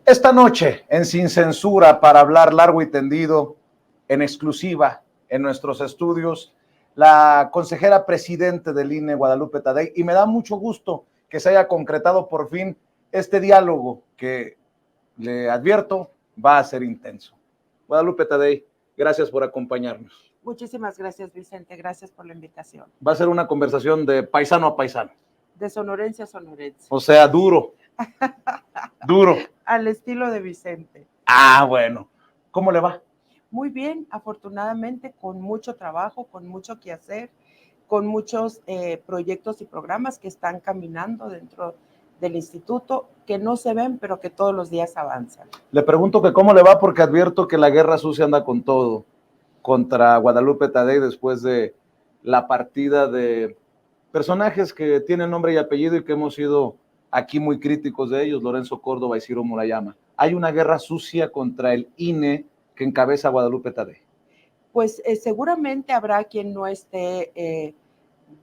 Esta noche, en Sin Censura, para hablar largo y tendido, en exclusiva, en nuestros estudios, la consejera presidente del INE, Guadalupe Tadei, y me da mucho gusto que se haya concretado por fin este diálogo que, le advierto, va a ser intenso. Guadalupe Tadei, gracias por acompañarnos. Muchísimas gracias, Vicente, gracias por la invitación. Va a ser una conversación de paisano a paisano. De sonorense a sonorense. O sea, duro. Duro. Al estilo de Vicente. Ah, bueno. ¿Cómo le va? Muy bien, afortunadamente, con mucho trabajo, con mucho que hacer, con muchos proyectos y programas que están caminando dentro del instituto, que no se ven, pero que todos los días avanzan. Le pregunto que cómo le va porque advierto que la guerra sucia anda con todo contra Guadalupe Tadei después de la partida de personajes que tienen nombre y apellido y que hemos sido aquí muy críticos de ellos, Lorenzo Córdoba y Ciro Murayama. Hay una guerra sucia contra el INE que encabeza Guadalupe Tadei. Pues seguramente habrá quien no esté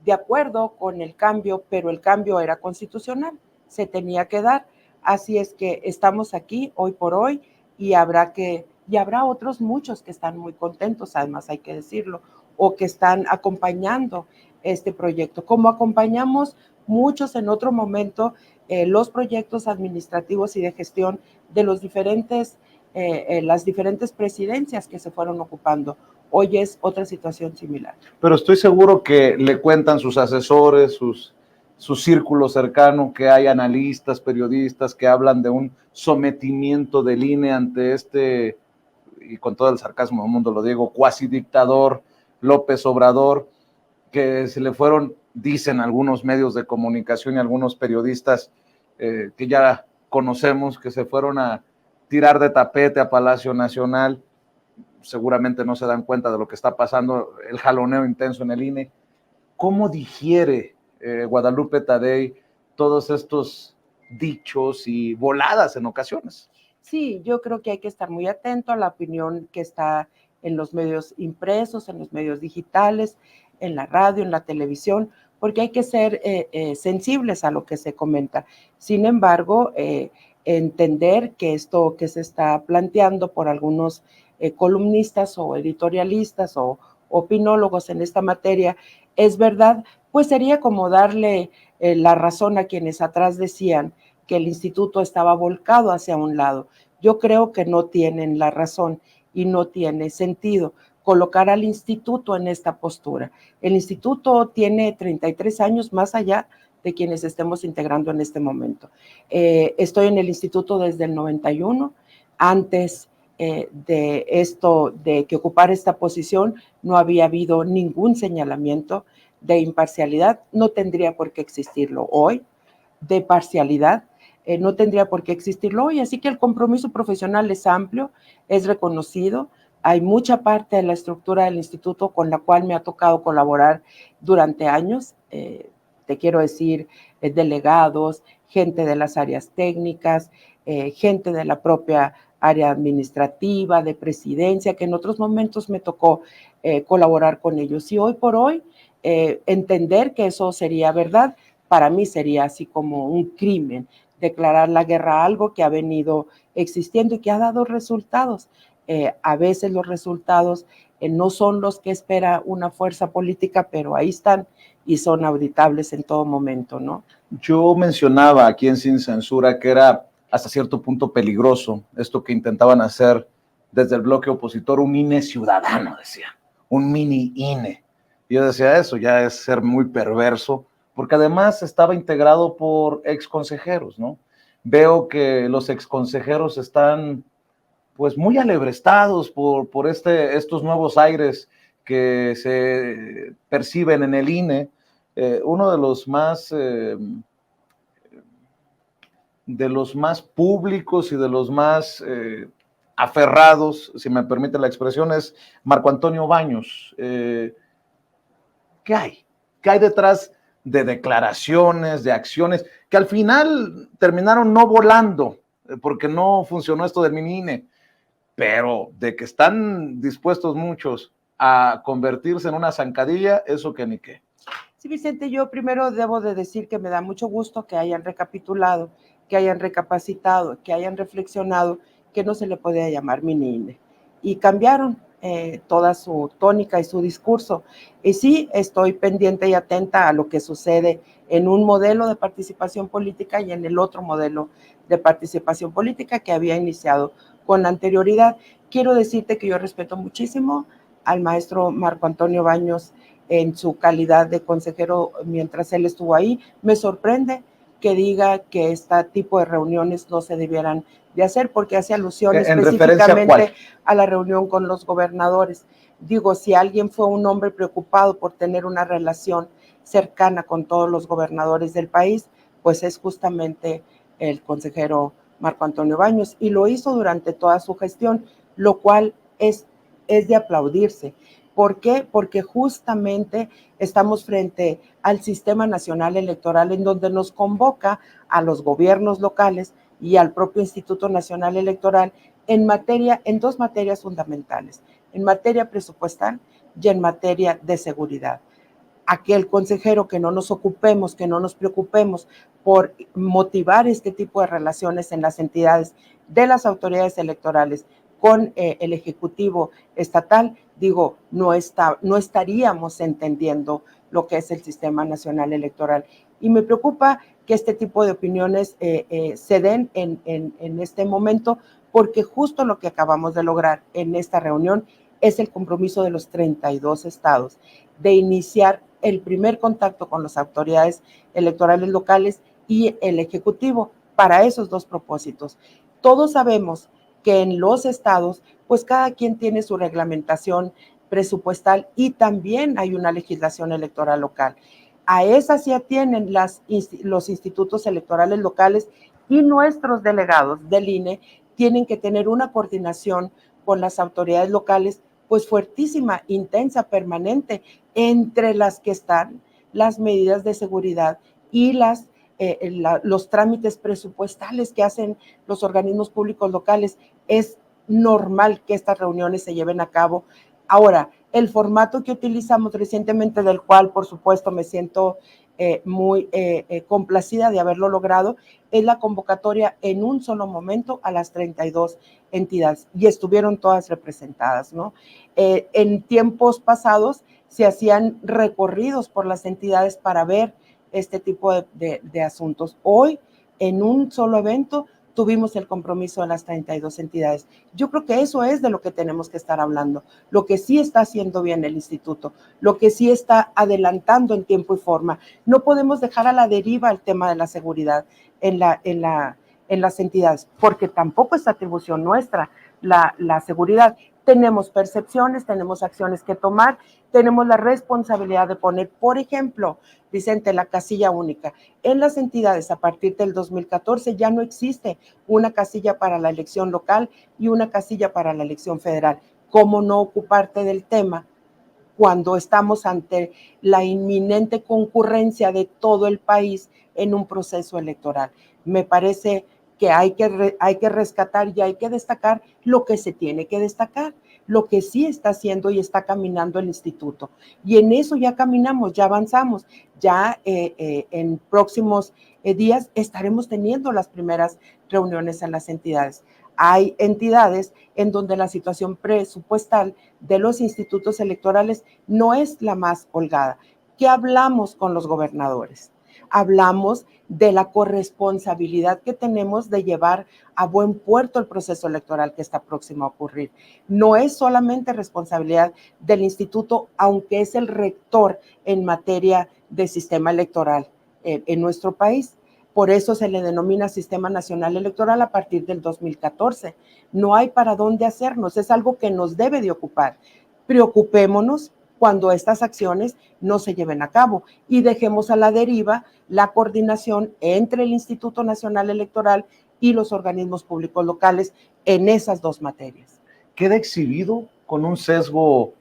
de acuerdo con el cambio, pero el cambio era constitucional, se tenía que dar. Así es que estamos aquí hoy por hoy y habrá otros muchos que están muy contentos, además hay que decirlo, o que están acompañando este proyecto, como acompañamos muchos en otro momento los proyectos administrativos y de gestión de los las diferentes presidencias que se fueron ocupando. Hoy es otra situación similar. Pero estoy seguro que le cuentan sus asesores, su círculo cercano, que hay analistas, periodistas que hablan de un sometimiento del INE ante este, y con todo el sarcasmo del mundo lo digo, cuasi dictador López Obrador, que se le fueron, dicen algunos medios de comunicación y algunos periodistas que ya conocemos, que se fueron a tirar de tapete a Palacio Nacional. Seguramente no se dan cuenta de lo que está pasando, el jaloneo intenso en el INE. ¿Cómo digiere Guadalupe Tadei todos estos dichos y voladas en ocasiones? Sí, yo creo que hay que estar muy atento a la opinión que está en los medios impresos, en los medios digitales, en la radio, en la televisión, porque hay que ser sensibles a lo que se comenta. Sin embargo, entender que esto que se está planteando por algunos columnistas o editorialistas o opinólogos en esta materia es verdad, pues sería como darle la razón a quienes atrás decían que el instituto estaba volcado hacia un lado. Yo creo que no tienen la razón y no tiene sentido colocar al instituto en esta postura. El instituto tiene 33 años más allá de quienes estemos integrando en este momento. Estoy en el instituto desde el 91. Antes de esto, de que ocupara esta posición, no había habido ningún señalamiento de imparcialidad. No tendría por qué existirlo hoy, de parcialidad. No tendría por qué existirlo hoy, así que el compromiso profesional es amplio, es reconocido. Hay mucha parte de la estructura del instituto con la cual me ha tocado colaborar durante años, te quiero decir, delegados, gente de las áreas técnicas, gente de la propia área administrativa, de presidencia, que en otros momentos me tocó colaborar con ellos. Y hoy por hoy, entender que eso sería verdad, para mí sería así como un crimen, declarar la guerra a algo que ha venido existiendo y que ha dado resultados. A veces los resultados no son los que espera una fuerza política, pero ahí están y son auditables en todo momento, ¿no? Yo mencionaba aquí en Sin Censura que era hasta cierto punto peligroso esto que intentaban hacer desde el bloque opositor, un INE ciudadano, decía, un mini INE. Y yo decía, eso ya es ser muy perverso, porque además estaba integrado por exconsejeros, ¿no? Veo que los exconsejeros están pues muy alebrestados por estos nuevos aires que se perciben en el INE. Uno de los más públicos y de los más aferrados, si me permite la expresión, es Marco Antonio Baños. ¿Qué hay? ¿Qué hay detrás de declaraciones, de acciones, que al final terminaron no volando, porque no funcionó esto del mini INE, pero de que están dispuestos muchos a convertirse en una zancadilla, eso que ni qué. Sí, Vicente, yo primero debo de decir que me da mucho gusto que hayan recapitulado que hayan recapacitado, que hayan reflexionado que no se le podía llamar mini INE. Y cambiaron toda su tónica y su discurso. Y sí, estoy pendiente y atenta a lo que sucede en un modelo de participación política y en el otro modelo de participación política que había iniciado con anterioridad. Quiero decirte que yo respeto muchísimo al maestro Marco Antonio Baños en su calidad de consejero mientras él estuvo ahí. Me sorprende que diga que este tipo de reuniones no se debieran de hacer, porque hace alusión específicamente a la reunión con los gobernadores. Digo, si alguien fue un hombre preocupado por tener una relación cercana con todos los gobernadores del país, pues es justamente el consejero Marco Antonio Baños, y lo hizo durante toda su gestión, lo cual es de aplaudirse. ¿Por qué? Porque justamente estamos frente al Sistema Nacional Electoral, en donde nos convoca a los gobiernos locales y al propio Instituto Nacional Electoral en dos materias fundamentales, en materia presupuestal y en materia de seguridad. Aquel consejero que no nos ocupemos, que no nos preocupemos por motivar este tipo de relaciones en las entidades de las autoridades electorales con el Ejecutivo estatal, digo, no estaríamos entendiendo lo que es el Sistema Nacional Electoral. Y me preocupa que este tipo de opiniones se den en este momento, porque justo lo que acabamos de lograr en esta reunión es el compromiso de los 32 estados de iniciar el primer contacto con las autoridades electorales locales y el Ejecutivo para esos dos propósitos. Todos sabemos que en los estados, pues cada quien tiene su reglamentación presupuestal y también hay una legislación electoral local. A esa sí atienden los institutos electorales locales, y nuestros delegados del INE tienen que tener una coordinación con las autoridades locales, pues fuertísima, intensa, permanente, entre las que están las medidas de seguridad y los trámites presupuestales que hacen los organismos públicos locales. Es normal que estas reuniones se lleven a cabo. Ahora, el formato que utilizamos recientemente, del cual por supuesto me siento muy complacida de haberlo logrado, es la convocatoria en un solo momento a las 32 entidades, y estuvieron todas representadas, ¿no? En tiempos pasados se hacían recorridos por las entidades para ver este tipo de asuntos. Hoy, en un solo evento, tuvimos el compromiso de las 32 entidades. Yo creo que eso es de lo que tenemos que estar hablando, lo que sí está haciendo bien el instituto, lo que sí está adelantando en tiempo y forma. No podemos dejar a la deriva el tema de la seguridad en las entidades, porque tampoco es atribución nuestra la seguridad. Tenemos percepciones, tenemos acciones que tomar, tenemos la responsabilidad de poner, por ejemplo, Vicente, la casilla única. En las entidades, a partir del 2014, ya no existe una casilla para la elección local y una casilla para la elección federal. ¿Cómo no ocuparte del tema cuando estamos ante la inminente concurrencia de todo el país en un proceso electoral? Me parece que hay que rescatar y hay que destacar lo que se tiene que destacar, lo que sí está haciendo y está caminando el instituto. Y en eso ya caminamos, ya avanzamos, ya en próximos días estaremos teniendo las primeras reuniones en las entidades. Hay entidades en donde la situación presupuestal de los institutos electorales no es la más holgada. ¿Qué hablamos con los gobernadores? Hablamos de la corresponsabilidad que tenemos de llevar a buen puerto el proceso electoral que está próximo a ocurrir. No es solamente responsabilidad del instituto, aunque es el rector en materia de sistema electoral en nuestro país. Por eso se le denomina Sistema Nacional Electoral a partir del 2014. No hay para dónde hacernos, es algo que nos debe de ocupar. Preocupémonos cuando estas acciones no se lleven a cabo y dejemos a la deriva la coordinación entre el Instituto Nacional Electoral y los organismos públicos locales en esas dos materias. ¿Queda exhibido con un sesgo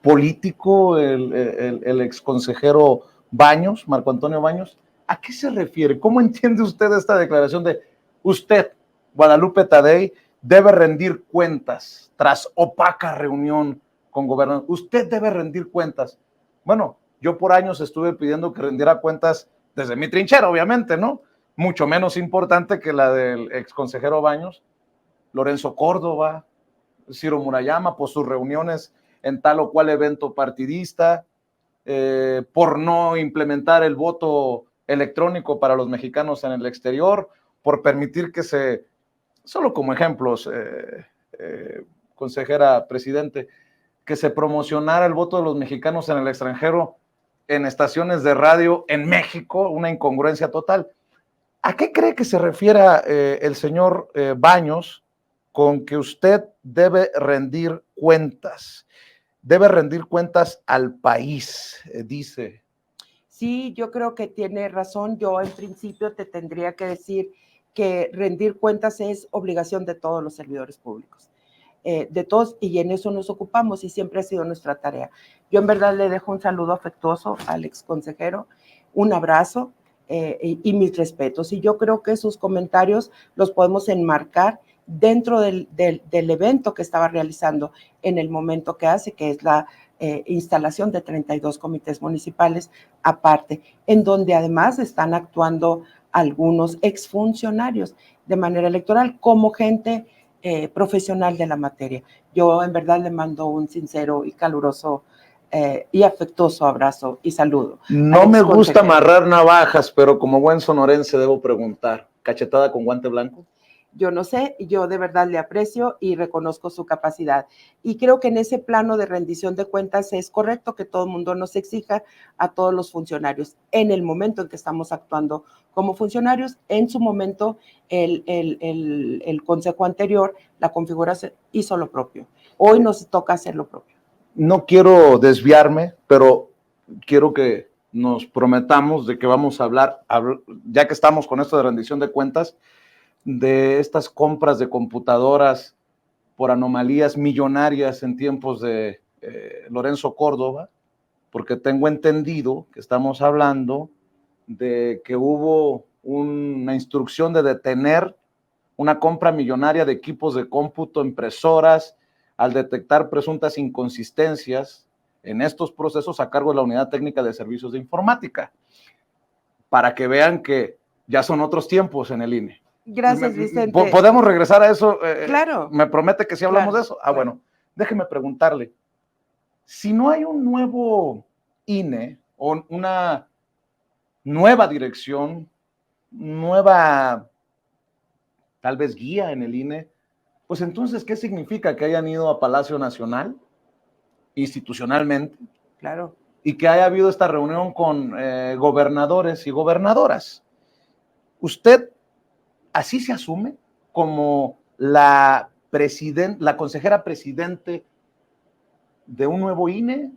político el exconsejero Baños, Marco Antonio Baños? ¿A qué se refiere? ¿Cómo entiende usted esta declaración de usted, Guadalupe Tadei, debe rendir cuentas tras opaca reunión con gobernadores? Usted debe rendir cuentas. Bueno, yo por años estuve pidiendo que rendiera cuentas desde mi trinchera, obviamente, ¿no? mucho menos importante que la del exconsejero Baños, Lorenzo Córdoba, Ciro Murayama, por sus reuniones en tal o cual evento partidista, por no implementar el voto electrónico para los mexicanos en el exterior, por permitir que solo como ejemplos, consejera, presidente, que se promocionara el voto de los mexicanos en el extranjero en estaciones de radio en México, una incongruencia total. ¿A qué cree que se refiera el señor Baños con que usted debe rendir cuentas? Debe rendir cuentas al país, dice. Sí, yo creo que tiene razón. Yo en principio te tendría que decir que rendir cuentas es obligación de todos los servidores públicos, de todos, y en eso nos ocupamos y siempre ha sido nuestra tarea. Yo en verdad le dejo un saludo afectuoso al exconsejero, un abrazo y mis respetos. Y yo creo que sus comentarios los podemos enmarcar dentro del evento que estaba realizando en el momento que hace, que es la instalación de 32 comités municipales aparte, en donde además están actuando algunos exfuncionarios de manera electoral como gente profesional de la materia. Yo en verdad le mando un sincero y caluroso y afectuoso abrazo y saludo. No me gusta amarrar navajas, pero como buen sonorense debo preguntar, ¿cachetada con guante blanco? Yo no sé, yo de verdad le aprecio y reconozco su capacidad. Y creo que en ese plano de rendición de cuentas es correcto que todo el mundo nos exija a todos los funcionarios. En el momento en que estamos actuando como funcionarios, en su momento el consejo anterior, la configuración, hizo lo propio. Hoy nos toca hacer lo propio. No quiero desviarme, pero quiero que nos prometamos de que vamos a hablar, ya que estamos con esto de rendición de cuentas, de estas compras de computadoras por anomalías millonarias en tiempos de Lorenzo Córdoba, porque tengo entendido que estamos hablando de que hubo una instrucción de detener una compra millonaria de equipos de cómputo, impresoras, al detectar presuntas inconsistencias en estos procesos a cargo de la Unidad Técnica de Servicios de Informática, para que vean que ya son otros tiempos en el INE. Gracias, Vicente. ¿Podemos regresar a eso? Claro. ¿Me promete que sí hablamos claro, de eso? Bueno, déjeme preguntarle, si no hay un nuevo INE o una nueva dirección, nueva tal vez guía en el INE, pues entonces, ¿qué significa que hayan ido a Palacio Nacional institucionalmente? Claro. Y que haya habido esta reunión con gobernadores y gobernadoras. ¿Usted así se asume como la consejera presidente de un nuevo INE?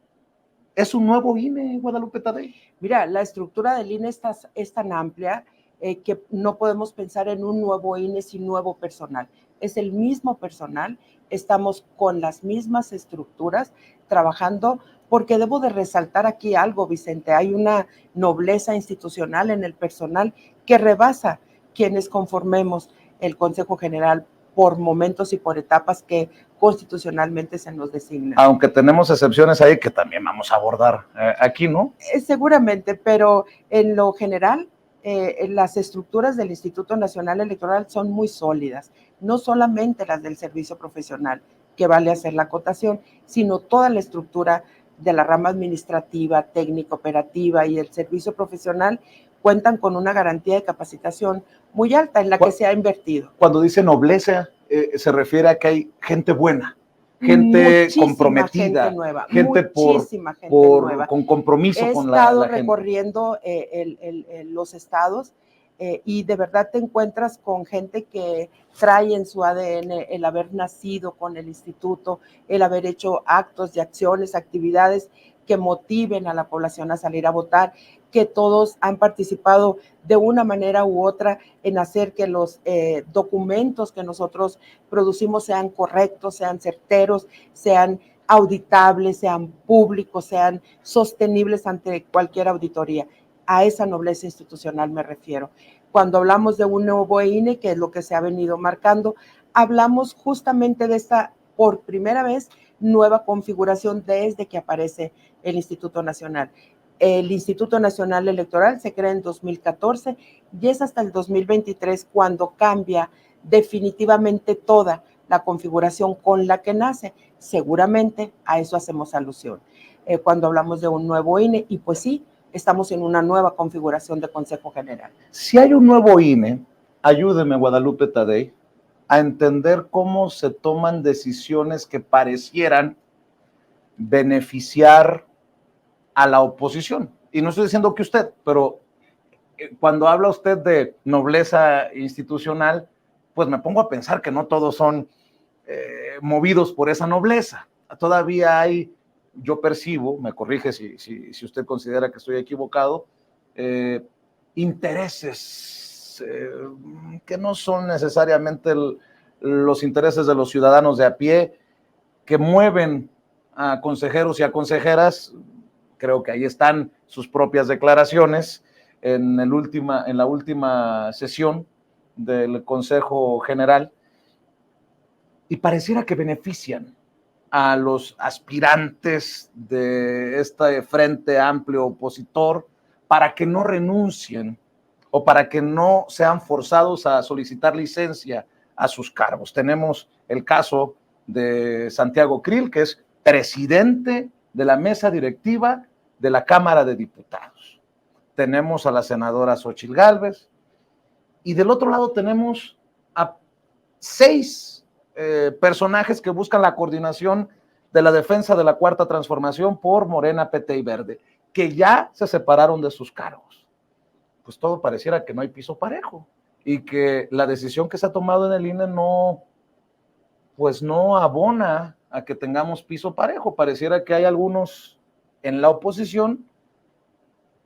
¿Es un nuevo INE, Guadalupe Tadei? Mira, la estructura del INE es tan amplia que no podemos pensar en un nuevo INE sin nuevo personal. Es el mismo personal, estamos con las mismas estructuras trabajando, porque debo de resaltar aquí algo, Vicente, hay una nobleza institucional en el personal que rebasa quienes conformemos el Consejo General por momentos y por etapas que constitucionalmente se nos designan. Aunque tenemos excepciones ahí que también vamos a abordar aquí, ¿no? Seguramente, pero en lo general, las estructuras del Instituto Nacional Electoral son muy sólidas, no solamente las del servicio profesional, que vale hacer la acotación, sino toda la estructura de la rama administrativa, técnica, operativa y el servicio profesional cuentan con una garantía de capacitación muy alta en la que se ha invertido. Cuando dice nobleza, se refiere a que hay gente buena, gente muchísima comprometida, gente nueva, muchísima gente nueva. Con compromiso con la gente. He estado recorriendo los estados y de verdad te encuentras con gente que trae en su ADN el haber nacido con el instituto, el haber hecho actos y acciones, actividades que motiven a la población a salir a votar, que todos han participado de una manera u otra en hacer que los documentos que nosotros producimos sean correctos, sean certeros, sean auditables, sean públicos, sean sostenibles ante cualquier auditoría. A esa nobleza institucional me refiero. Cuando hablamos de un nuevo INE, que es lo que se ha venido marcando, hablamos justamente de esta, por primera vez, nueva configuración desde que aparece el Instituto Nacional. El Instituto Nacional Electoral se crea en 2014 y es hasta el 2023 cuando cambia definitivamente toda la configuración con la que nace. Seguramente a eso hacemos alusión cuando hablamos de un nuevo INE, y pues sí, estamos en una nueva configuración de Consejo General. Si hay un nuevo INE, ayúdeme, Guadalupe Tadei, a entender cómo se toman decisiones que parecieran beneficiar a la oposición. Y no estoy diciendo que usted, pero cuando habla usted de nobleza institucional, pues me pongo a pensar que no todos son movidos por esa nobleza. Todavía hay, yo percibo, me corrige si usted considera que estoy equivocado, intereses que no son necesariamente los intereses de los ciudadanos de a pie, que mueven a consejeros y a consejeras. Creo que ahí están sus propias declaraciones en la última sesión del Consejo General, y pareciera que benefician a los aspirantes de este frente amplio opositor para que no renuncien o para que no sean forzados a solicitar licencia a sus cargos. Tenemos el caso de Santiago Krill, que es presidente de la mesa directiva de la Cámara de Diputados. Tenemos a la senadora Xóchitl Gálvez, y del otro lado tenemos a 6 personajes que buscan la coordinación de la defensa de la Cuarta Transformación por Morena, PT y Verde, que ya se separaron de sus cargos. Pues todo pareciera que no hay piso parejo y que la decisión que se ha tomado en el INE no abona a que tengamos piso parejo. Pareciera que hay algunos en la oposición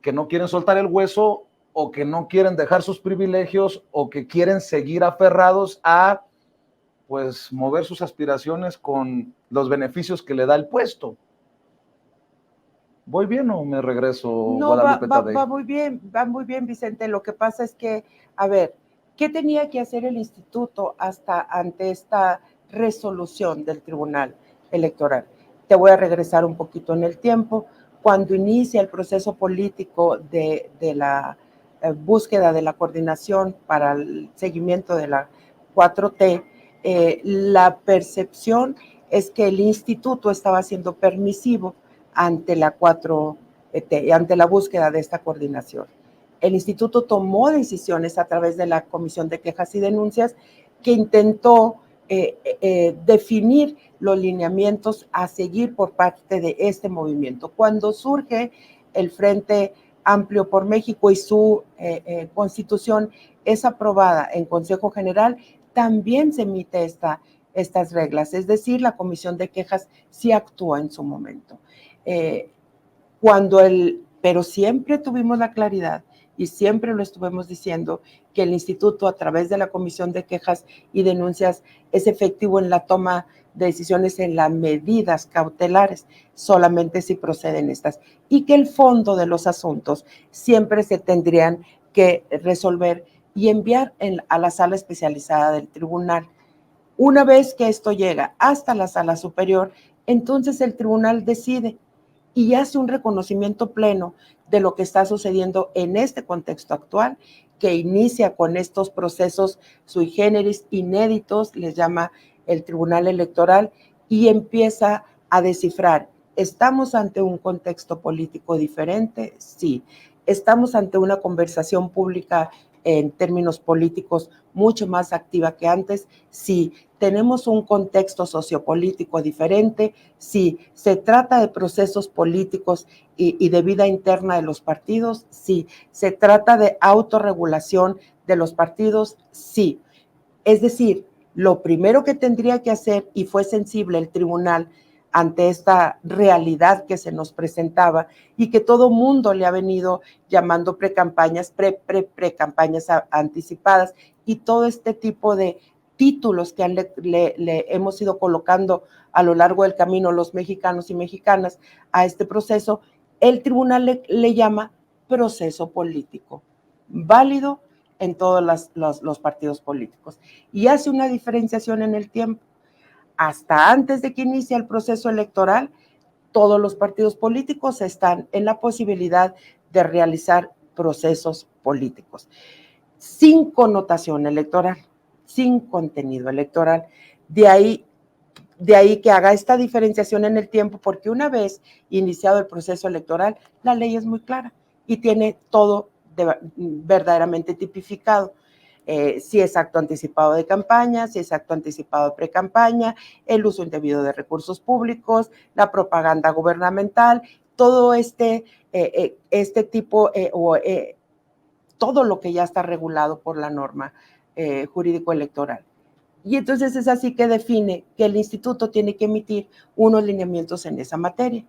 que no quieren soltar el hueso, o que no quieren dejar sus privilegios, o que quieren seguir aferrados a pues mover sus aspiraciones con los beneficios que le da el puesto. ¿Voy bien o me regreso, No, Guadalupe Tadei? va muy bien, Vicente. Lo que pasa es que, a ver, ¿qué tenía que hacer el instituto ante esta resolución del Tribunal Electoral? Te voy a regresar un poquito en el tiempo. Cuando inicia el proceso político de la búsqueda de la coordinación para el seguimiento de la 4T, la percepción es que el instituto estaba siendo permisivo ante la 4T, ante la búsqueda de esta coordinación. El instituto tomó decisiones a través de la Comisión de Quejas y Denuncias, que intentó definir los lineamientos a seguir por parte de este movimiento. Cuando surge el Frente Amplio por México y su constitución es aprobada en Consejo General, también se emite estas reglas, es decir, la Comisión de Quejas sí actúa en su momento. Pero siempre tuvimos la claridad y siempre lo estuvimos diciendo que el instituto, a través de la Comisión de Quejas y Denuncias, es efectivo en la toma de decisiones en las medidas cautelares, solamente si proceden estas, y que el fondo de los asuntos siempre se tendrían que resolver y enviar a la sala especializada del tribunal. Una vez que esto llega hasta la sala superior, entonces el tribunal decide y hace un reconocimiento pleno de lo que está sucediendo en este contexto actual, que inicia con estos procesos sui generis inéditos, les llama el Tribunal Electoral, y empieza a descifrar: ¿estamos ante un contexto político diferente? Sí. ¿Estamos ante una conversación pública en términos políticos mucho más activa que antes? Sí. ¿Tenemos un contexto sociopolítico diferente? Sí. ¿Se trata de procesos políticos y de vida interna de los partidos? Sí. ¿Se trata de autorregulación de los partidos? Sí. Es decir, lo primero que tendría que hacer, y fue sensible el tribunal ante esta realidad que se nos presentaba y que todo mundo le ha venido llamando precampañas, precampañas anticipadas, y todo este tipo de títulos que le hemos ido colocando a lo largo del camino los mexicanos y mexicanas a este proceso, el tribunal le llama proceso político, válido en todos los partidos políticos, y hace una diferenciación en el tiempo. Hasta antes de que inicie el proceso electoral, todos los partidos políticos están en la posibilidad de realizar procesos políticos sin connotación electoral, sin contenido electoral. De ahí que haga esta diferenciación en el tiempo, porque una vez iniciado el proceso electoral, la ley es muy clara y tiene todo verdaderamente tipificado. Si es acto anticipado de campaña, si es acto anticipado de pre-campaña, el uso indebido de recursos públicos, la propaganda gubernamental, todo este tipo todo lo que ya está regulado por la norma jurídico-electoral. Y entonces es así que define que el instituto tiene que emitir unos lineamientos en esa materia.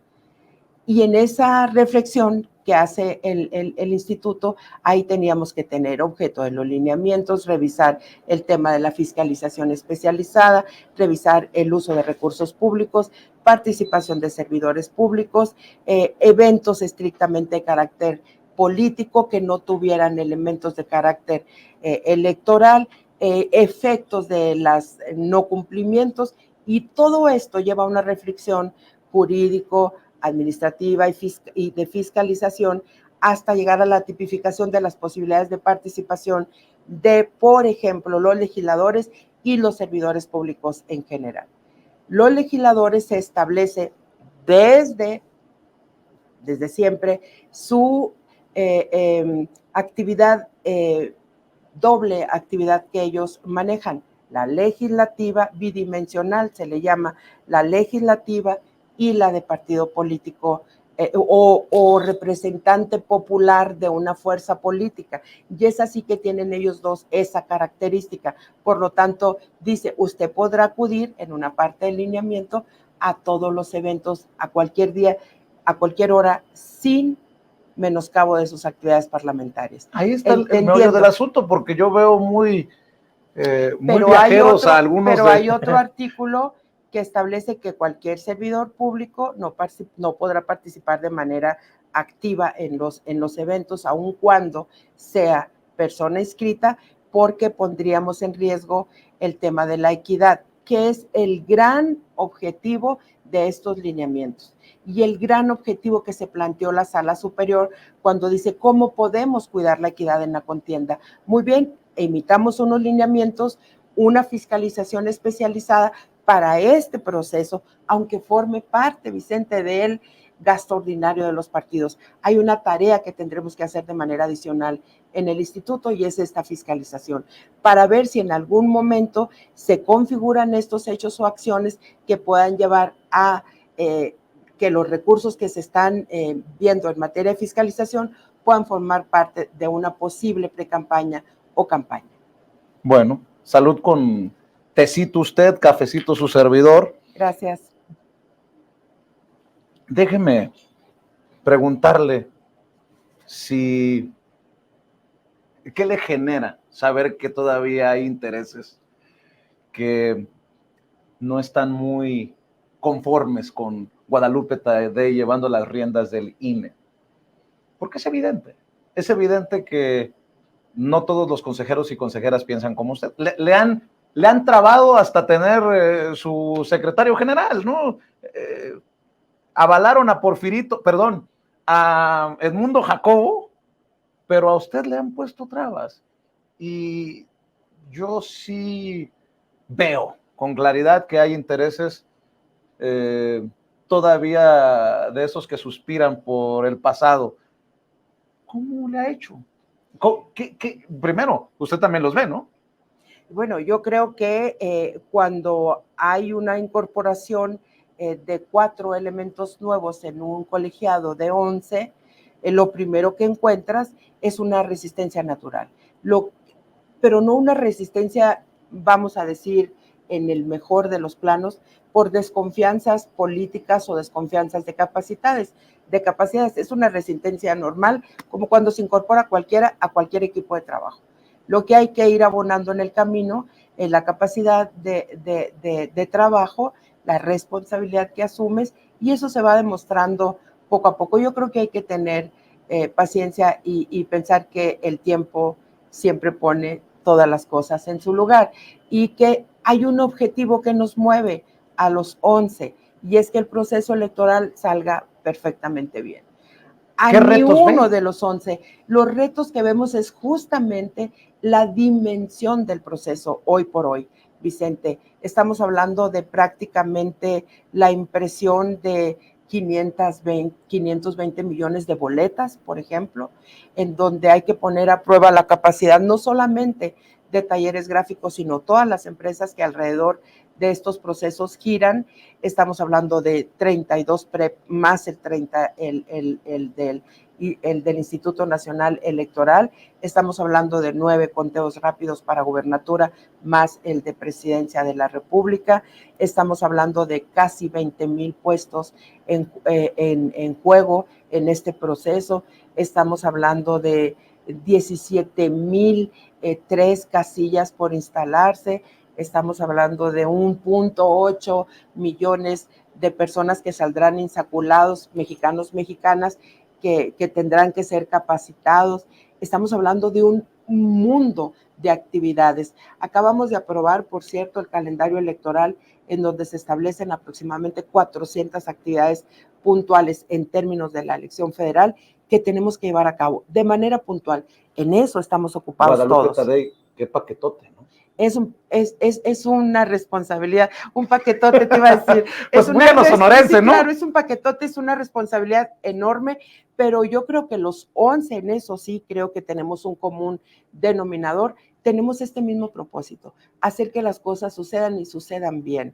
Y en esa reflexión que hace el instituto, ahí teníamos que tener objeto de los lineamientos, revisar el tema de la fiscalización especializada, revisar el uso de recursos públicos, participación de servidores públicos, eventos estrictamente de carácter político que no tuvieran elementos de carácter electoral, efectos de los no cumplimientos, y todo esto lleva a una reflexión jurídico, administrativa y de fiscalización hasta llegar a la tipificación de las posibilidades de participación de, por ejemplo, los legisladores y los servidores públicos en general. Los legisladores se establece desde siempre su actividad, doble actividad que ellos manejan, la legislativa bidimensional, se le llama la legislativa y la de partido político o representante popular de una fuerza política. Y es así que tienen ellos dos esa característica. Por lo tanto, dice, usted podrá acudir en una parte del lineamiento a todos los eventos, a cualquier día, a cualquier hora, sin menoscabo de sus actividades parlamentarias. Ahí está el meollo del asunto, porque yo veo muy viajeros a algunos. Pero hay otro artículo que establece que cualquier servidor público no podrá participar de manera activa en los eventos, aun cuando sea persona inscrita, porque pondríamos en riesgo el tema de la equidad, que es el gran objetivo de estos lineamientos y el gran objetivo que se planteó la Sala Superior cuando dice cómo podemos cuidar la equidad en la contienda. Muy bien, emitamos unos lineamientos, una fiscalización especializada para este proceso, aunque forme parte, Vicente, del gasto ordinario de los partidos. Hay una tarea que tendremos que hacer de manera adicional en el instituto y es esta fiscalización, para ver si en algún momento se configuran estos hechos o acciones que puedan llevar a que los recursos que se están viendo en materia de fiscalización puedan formar parte de una posible precampaña o campaña. Bueno, salud con tecito usted, cafecito su servidor. Gracias. Déjeme preguntarle ¿qué le genera saber que todavía hay intereses que no están muy conformes con Guadalupe Tadei llevando las riendas del INE? Porque es evidente que no todos los consejeros y consejeras piensan como usted. Le han trabado hasta tener su secretario general, ¿no? Avalaron a Edmundo Jacobo, pero a usted le han puesto trabas. Y yo sí veo con claridad que hay intereses todavía de esos que suspiran por el pasado. ¿Cómo le ha hecho? Primero, usted también los ve, ¿no? Bueno, yo creo que cuando hay una incorporación de 4 elementos nuevos en un colegiado de 11, lo primero que encuentras es una resistencia natural, pero no una resistencia, vamos a decir, en el mejor de los planos, por desconfianzas políticas o desconfianzas de capacidades. Es una resistencia normal, como cuando se incorpora cualquiera a cualquier equipo de trabajo. Lo que hay que ir abonando en el camino es la capacidad de trabajo, la responsabilidad que asumes, y eso se va demostrando poco a poco. Yo creo que hay que tener paciencia y pensar que el tiempo siempre pone todas las cosas en su lugar y que hay un objetivo que nos mueve a los 11, y es que el proceso electoral salga perfectamente bien. A ¿Qué ni retos uno ven? de los 11, los retos que vemos es justamente la dimensión del proceso hoy por hoy, Vicente. Estamos hablando de prácticamente la impresión de 520 millones de boletas, por ejemplo, en donde hay que poner a prueba la capacidad no solamente de Talleres Gráficos, sino todas las empresas que alrededor de estos procesos giran. Estamos hablando de 32 PREP más el del Instituto Nacional Electoral. Estamos hablando de 9 conteos rápidos para gubernatura más el de Presidencia de la República. Estamos hablando de casi 20,000 puestos en juego en este proceso. Estamos hablando de 17,003 casillas por instalarse. Estamos hablando de 1.8 millones de personas que saldrán insaculados, mexicanos, mexicanas, que tendrán que ser capacitados. Estamos hablando de un mundo de actividades. Acabamos de aprobar, por cierto, el calendario electoral en donde se establecen aproximadamente 400 actividades puntuales en términos de la elección federal que tenemos que llevar a cabo de manera puntual. En eso estamos ocupados Guadalupe todos. Tadei, qué paquetote, ¿no? Es una responsabilidad, un paquetote te iba a decir. Pues muy a los sonorenses, ¿no? Claro, es un paquetote, es una responsabilidad enorme, pero yo creo que los 11 en eso sí creo que tenemos un común denominador. Tenemos este mismo propósito, hacer que las cosas sucedan y sucedan bien,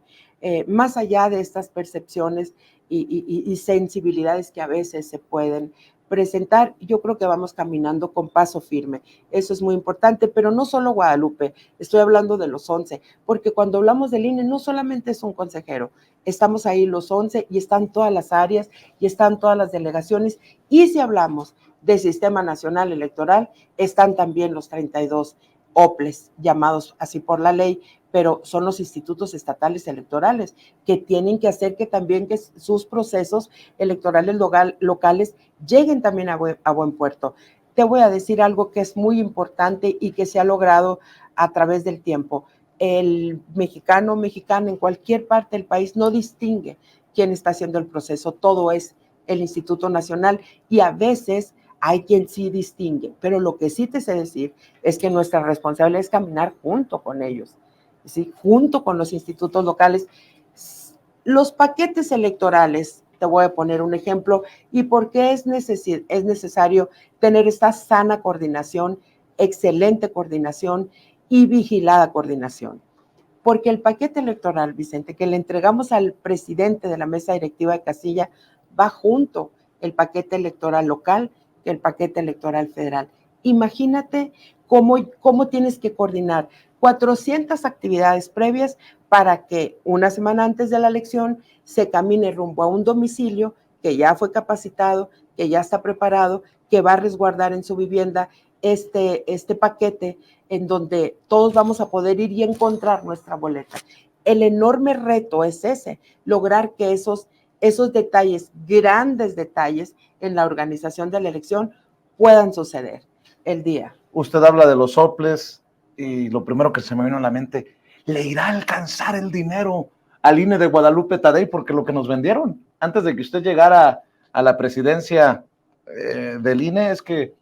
más allá de estas percepciones y sensibilidades que a veces se pueden presentar. Yo creo que vamos caminando con paso firme. Eso es muy importante, pero no solo Guadalupe, estoy hablando de los 11, porque cuando hablamos del INE no solamente es un consejero, estamos ahí los 11 y están todas las áreas y están todas las delegaciones, y si hablamos del Sistema Nacional Electoral, están también los 32 OPLES, llamados así por la ley, pero son los institutos estatales electorales que tienen que hacer que también que sus procesos electorales locales lleguen también a buen puerto. Te voy a decir algo que es muy importante y que se ha logrado a través del tiempo. El mexicana en cualquier parte del país no distingue quién está haciendo el proceso, todo es el Instituto Nacional, y a veces hay quien sí distingue, pero lo que sí te sé decir es que nuestra responsabilidad es caminar junto con ellos, ¿sí? Junto con los institutos locales. Los paquetes electorales, te voy a poner un ejemplo, y por qué es necesario tener esta sana coordinación, excelente coordinación y vigilada coordinación. Porque el paquete electoral, Vicente, que le entregamos al presidente de la mesa directiva de casilla, va junto el paquete electoral local que el paquete electoral federal. Imagínate cómo tienes que coordinar 400 actividades previas para que una semana antes de la elección se camine rumbo a un domicilio que ya fue capacitado, que ya está preparado, que va a resguardar en su vivienda este paquete en donde todos vamos a poder ir y encontrar nuestra boleta. El enorme reto es ese, lograr que esos detalles, grandes detalles en la organización de la elección puedan suceder el día. Usted habla de los soples y lo primero que se me vino a la mente, ¿le irá a alcanzar el dinero al INE de Guadalupe Tadei? Porque lo que nos vendieron antes de que usted llegara a la presidencia del INE es que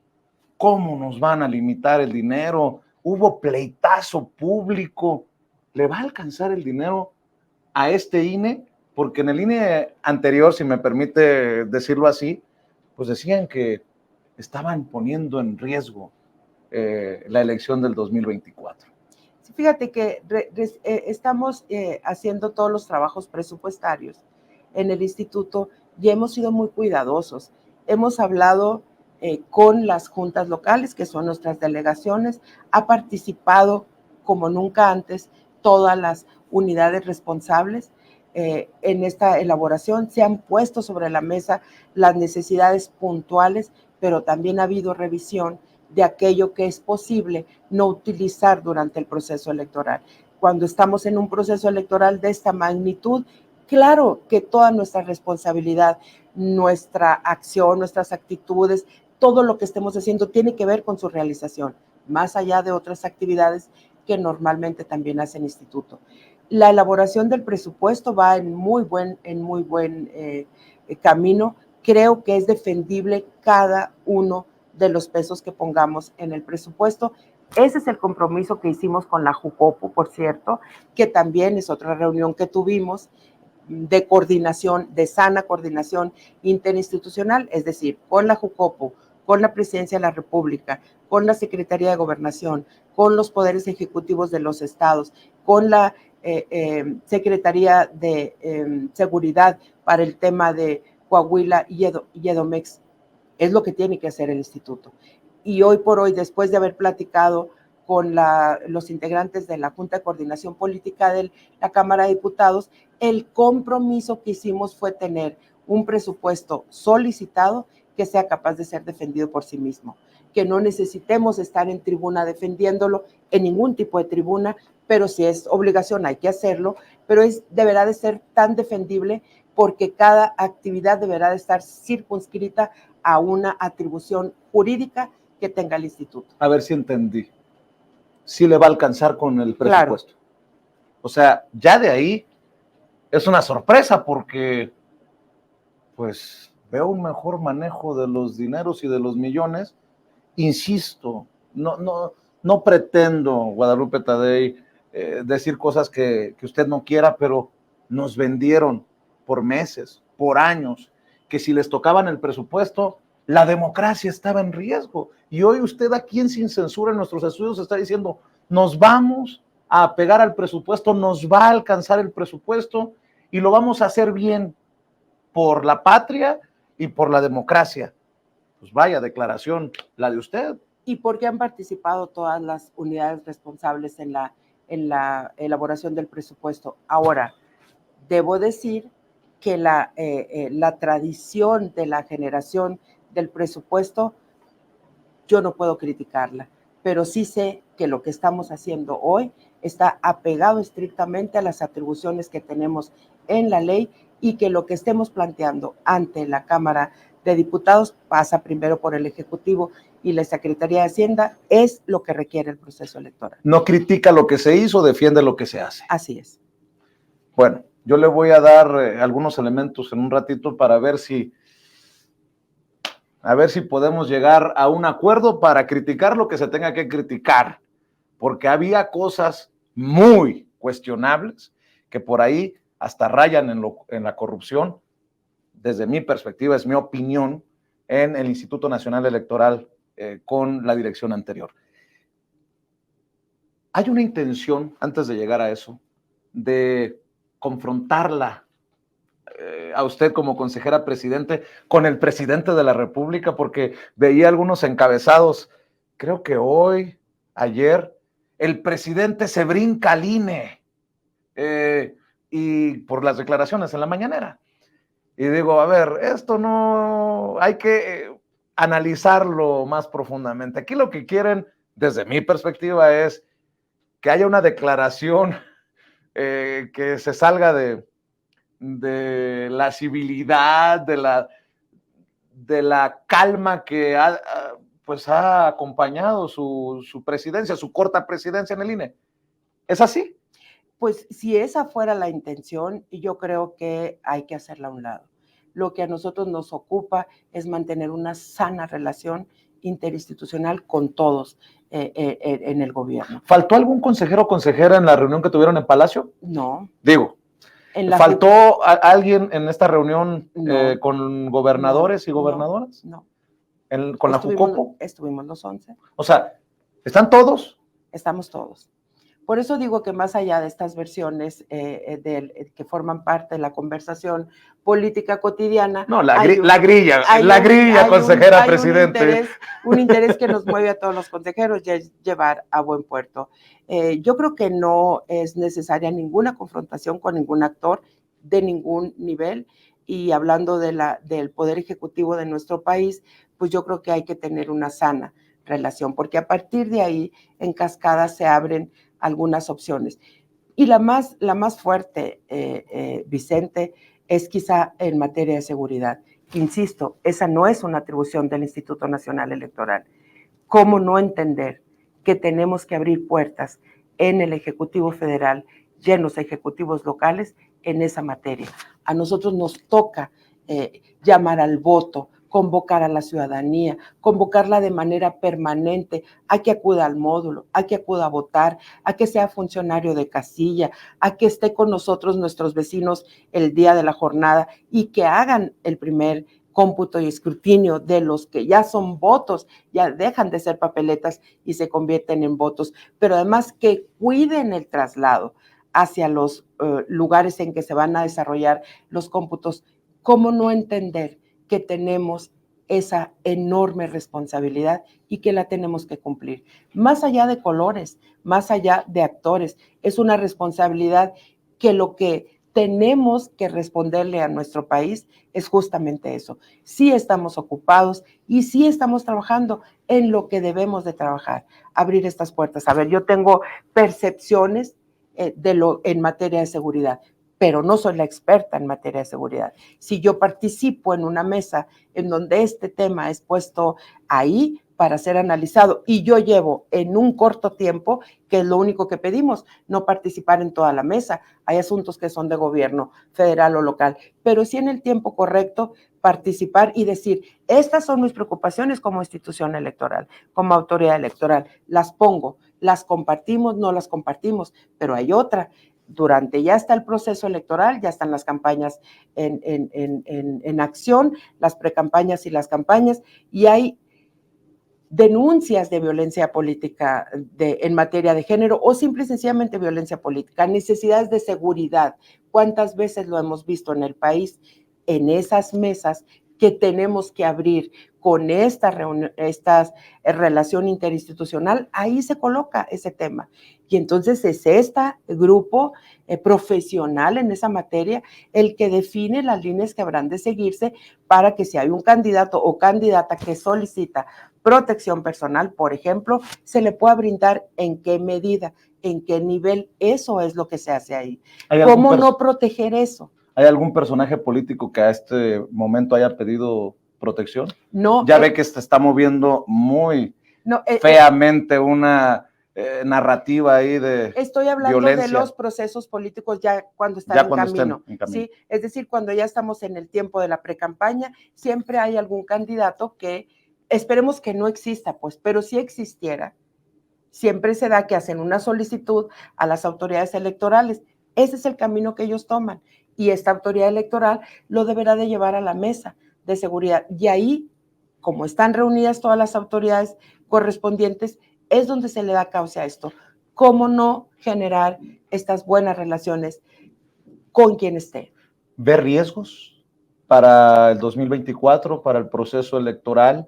¿cómo nos van a limitar el dinero? Hubo pleitazo público. ¿Le va a alcanzar el dinero a este INE? Porque en el INE anterior, si me permite decirlo así, pues decían que estaban poniendo en riesgo la elección del 2024. Fíjate que estamos haciendo todos los trabajos presupuestarios en el instituto y hemos sido muy cuidadosos. Hemos hablado con las juntas locales, que son nuestras delegaciones, ha participado como nunca antes todas las unidades responsables en esta elaboración. Se han puesto sobre la mesa las necesidades puntuales, pero también ha habido revisión de aquello que es posible no utilizar durante el proceso electoral. Cuando estamos en un proceso electoral de esta magnitud, claro que toda nuestra responsabilidad, nuestra acción, nuestras actitudes, todo lo que estemos haciendo tiene que ver con su realización, más allá de otras actividades que normalmente también hace el instituto. La elaboración del presupuesto va en muy buen camino. Creo que es defendible cada uno de los pesos que pongamos en el presupuesto. Ese es el compromiso que hicimos con la Jucopo, por cierto, que también es otra reunión que tuvimos de coordinación, de sana coordinación interinstitucional, es decir, con la Jucopo, con la Presidencia de la República, con la Secretaría de Gobernación, con los poderes ejecutivos de los estados, con la Secretaría de Seguridad para el tema de Coahuila y Edomex. Es lo que tiene que hacer el instituto. Y hoy por hoy, después de haber platicado con los integrantes de la Junta de Coordinación Política de la Cámara de Diputados, el compromiso que hicimos fue tener un presupuesto solicitado que sea capaz de ser defendido por sí mismo, que no necesitemos estar en tribuna defendiéndolo, en ningún tipo de tribuna, pero si es obligación hay que hacerlo, pero deberá de ser tan defendible porque cada actividad deberá de estar circunscrita a una atribución jurídica que tenga el instituto. A ver si entendí. Sí le va a alcanzar con el presupuesto. Claro. O sea, ya de ahí es una sorpresa porque pues veo un mejor manejo de los dineros y de los millones. Insisto, no pretendo, Guadalupe Tadei, decir cosas que usted no quiera, pero nos vendieron por meses, por años, que si les tocaban el presupuesto, la democracia estaba en riesgo. Y hoy usted aquí en Sin Censura en nuestros estudios está diciendo, nos vamos a apegar al presupuesto, nos va a alcanzar el presupuesto y lo vamos a hacer bien por la patria y por la democracia. Pues vaya declaración la de usted. Y porque han participado todas las unidades responsables en la elaboración del presupuesto. Ahora, debo decir que la tradición de la generación del presupuesto, yo no puedo criticarla, pero sí sé que lo que estamos haciendo hoy está apegado estrictamente a las atribuciones que tenemos en la ley y que lo que estemos planteando ante la Cámara de Diputados pasa primero por el Ejecutivo y la Secretaría de Hacienda, es lo que requiere el proceso electoral. No critica lo que se hizo, defiende lo que se hace. Así es. Bueno, yo le voy a dar algunos elementos en un ratito para ver si podemos llegar a un acuerdo para criticar lo que se tenga que criticar, porque había cosas muy cuestionables que por ahí hasta rayan en la corrupción, desde mi perspectiva, es mi opinión, en el Instituto Nacional Electoral con la dirección anterior. Hay una intención, antes de llegar a eso, de confrontarla a usted como consejera presidente con el presidente de la República, porque veía algunos encabezados, creo que hoy, ayer, el presidente se brinca al INE y por las declaraciones en la mañanera. Y digo, a ver, esto no, hay que analizarlo más profundamente. Aquí lo que quieren, desde mi perspectiva, es que haya una declaración que se salga de la civilidad, de la calma que ha acompañado su presidencia, su corta presidencia en el INE. ¿Es así? Pues si esa fuera la intención, yo creo que hay que hacerla a un lado. Lo que a nosotros nos ocupa es mantener una sana relación interinstitucional con todos en el gobierno. ¿Faltó algún consejero o consejera en la reunión que tuvieron en Palacio? No. Digo, ¿faltó alguien en esta reunión con gobernadores y gobernadoras? No. ¿Con la Jucopo? Estuvimos los 11. O sea, ¿están todos? Estamos todos. Por eso digo que más allá de estas versiones que forman parte de la conversación política cotidiana. No, la grilla, consejera presidente. Un interés que nos mueve a todos los consejeros y es llevar a buen puerto. Yo creo que no es necesaria ninguna confrontación con ningún actor de ningún nivel. Y hablando del poder ejecutivo de nuestro país, pues yo creo que hay que tener una sana relación, porque a partir de ahí, en cascada, se abren algunas opciones. Y la más fuerte, Vicente, es quizá en materia de seguridad. Insisto, esa no es una atribución del Instituto Nacional Electoral. ¿Cómo no entender que tenemos que abrir puertas en el Ejecutivo Federal llenos ejecutivos locales en esa materia. A nosotros nos toca llamar al voto, convocar a la ciudadanía, convocarla de manera permanente a que acuda al módulo, a que acuda a votar, a que sea funcionario de casilla, a que esté con nosotros nuestros vecinos el día de la jornada y que hagan el primer cómputo y escrutinio de los que ya son votos, ya dejan de ser papeletas y se convierten en votos, pero además que cuiden el traslado hacia los lugares en que se van a desarrollar los cómputos. ¿Cómo no entender que tenemos esa enorme responsabilidad y que la tenemos que cumplir? Más allá de colores, más allá de actores, es una responsabilidad que lo que tenemos que responderle a nuestro país es justamente eso. Sí estamos ocupados y sí estamos trabajando en lo que debemos de trabajar, abrir estas puertas. A ver, yo tengo percepciones en materia de seguridad, pero no soy la experta en materia de seguridad. Si yo participo en una mesa en donde este tema es puesto ahí para ser analizado y yo llevo en un corto tiempo, que es lo único que pedimos, no participar en toda la mesa. Hay asuntos que son de gobierno federal o local, pero sí en el tiempo correcto participar y decir, estas son mis preocupaciones como institución electoral, como autoridad electoral, las pongo, las compartimos, no las compartimos, pero hay otra. Durante ya está el proceso electoral, ya están las campañas en acción, las precampañas y las campañas, y hay denuncias de violencia política en materia de género o simple y sencillamente violencia política, necesidades de seguridad. ¿Cuántas veces lo hemos visto en el país en esas mesas que tenemos que abrir con esta relación interinstitucional? Ahí se coloca ese tema. Y entonces es este grupo profesional en esa materia el que define las líneas que habrán de seguirse para que si hay un candidato o candidata que solicita protección personal, por ejemplo, se le pueda brindar en qué medida, en qué nivel. Eso es lo que se hace ahí. ¿Cómo no proteger eso? ¿Hay algún personaje político que a este momento haya pedido protección? No. Ya ve que se está moviendo muy feamente una narrativa ahí de estoy hablando violencia. De los procesos políticos ya cuando están en camino. ¿Sí? Es decir, cuando ya estamos en el tiempo de la precampaña, siempre hay algún candidato que esperemos que no exista, pues, pero si existiera, siempre se da que hacen una solicitud a las autoridades electorales. Ese es el camino que ellos toman y esta autoridad electoral lo deberá de llevar a la mesa de seguridad. Y ahí, como están reunidas todas las autoridades correspondientes, es donde se le da causa a esto. ¿Cómo no generar estas buenas relaciones con quien esté? ¿Ve riesgos para el 2024, para el proceso electoral?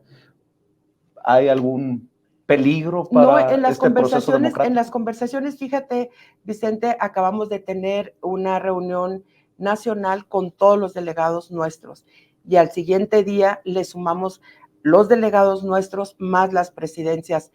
¿Hay algún peligro para proceso democrático? En las conversaciones, fíjate, Vicente, acabamos de tener una reunión nacional con todos los delegados nuestros y al siguiente día le sumamos los delegados nuestros más las presidencias,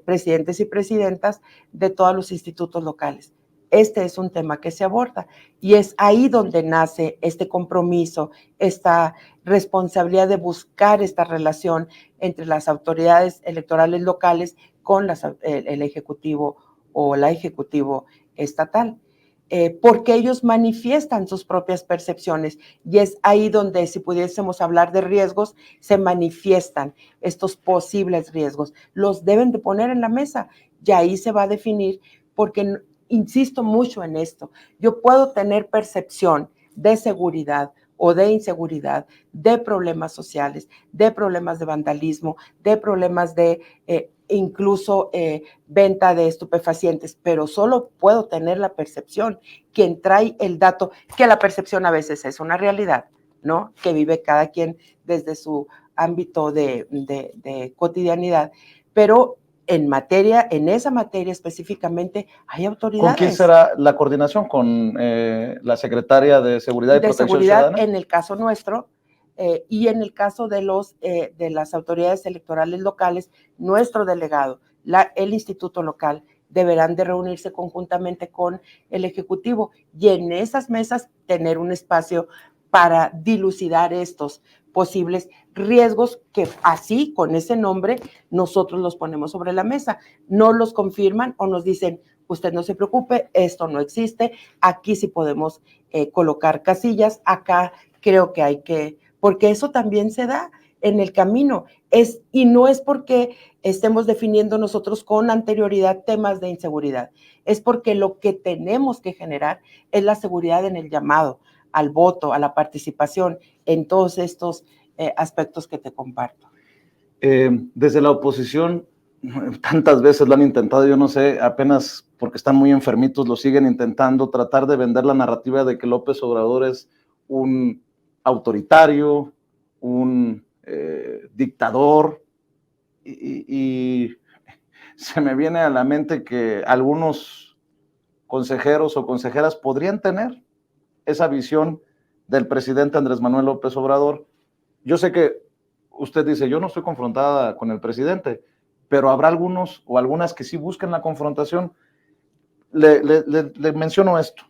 presidentes y presidentas de todos los institutos locales. Este es un tema que se aborda y es ahí donde nace este compromiso, esta responsabilidad de buscar esta relación entre las autoridades electorales locales con el Ejecutivo o la Ejecutivo estatal, porque ellos manifiestan sus propias percepciones y es ahí donde, si pudiésemos hablar de riesgos, se manifiestan estos posibles riesgos. Los deben de poner en la mesa y ahí se va a definir porque insisto mucho en esto. Yo puedo tener percepción de seguridad o de inseguridad, de problemas sociales, de problemas de vandalismo, de problemas de incluso venta de estupefacientes, pero solo puedo tener la percepción. Quien trae el dato, que la percepción a veces es una realidad, ¿no? Que vive cada quien desde su ámbito de cotidianidad, pero en esa materia específicamente hay autoridades. ¿Con quién será la coordinación? ¿Con la secretaria de Seguridad y Protección Ciudadana? En el caso nuestro y en el caso de las autoridades electorales locales, nuestro delegado, el instituto local, deberán de reunirse conjuntamente con el Ejecutivo y en esas mesas tener un espacio para dilucidar estos posibles riesgos que así, con ese nombre, nosotros los ponemos sobre la mesa. No los confirman o nos dicen, usted no se preocupe, esto no existe, aquí sí podemos colocar casillas, acá creo que hay que, porque eso también se da en el camino, y no es porque estemos definiendo nosotros con anterioridad temas de inseguridad, es porque lo que tenemos que generar es la seguridad en el llamado al voto, a la participación, en todos estos aspectos que te comparto. Desde la oposición, tantas veces lo han intentado, yo no sé, apenas porque están muy enfermitos, lo siguen intentando, tratar de vender la narrativa de que López Obrador es un autoritario, un dictador, y se me viene a la mente que algunos consejeros o consejeras podrían tener esa visión del presidente Andrés Manuel López Obrador. Yo sé que usted dice, yo no estoy confrontada con el presidente, pero habrá algunos o algunas que sí busquen la confrontación. Le menciono esto.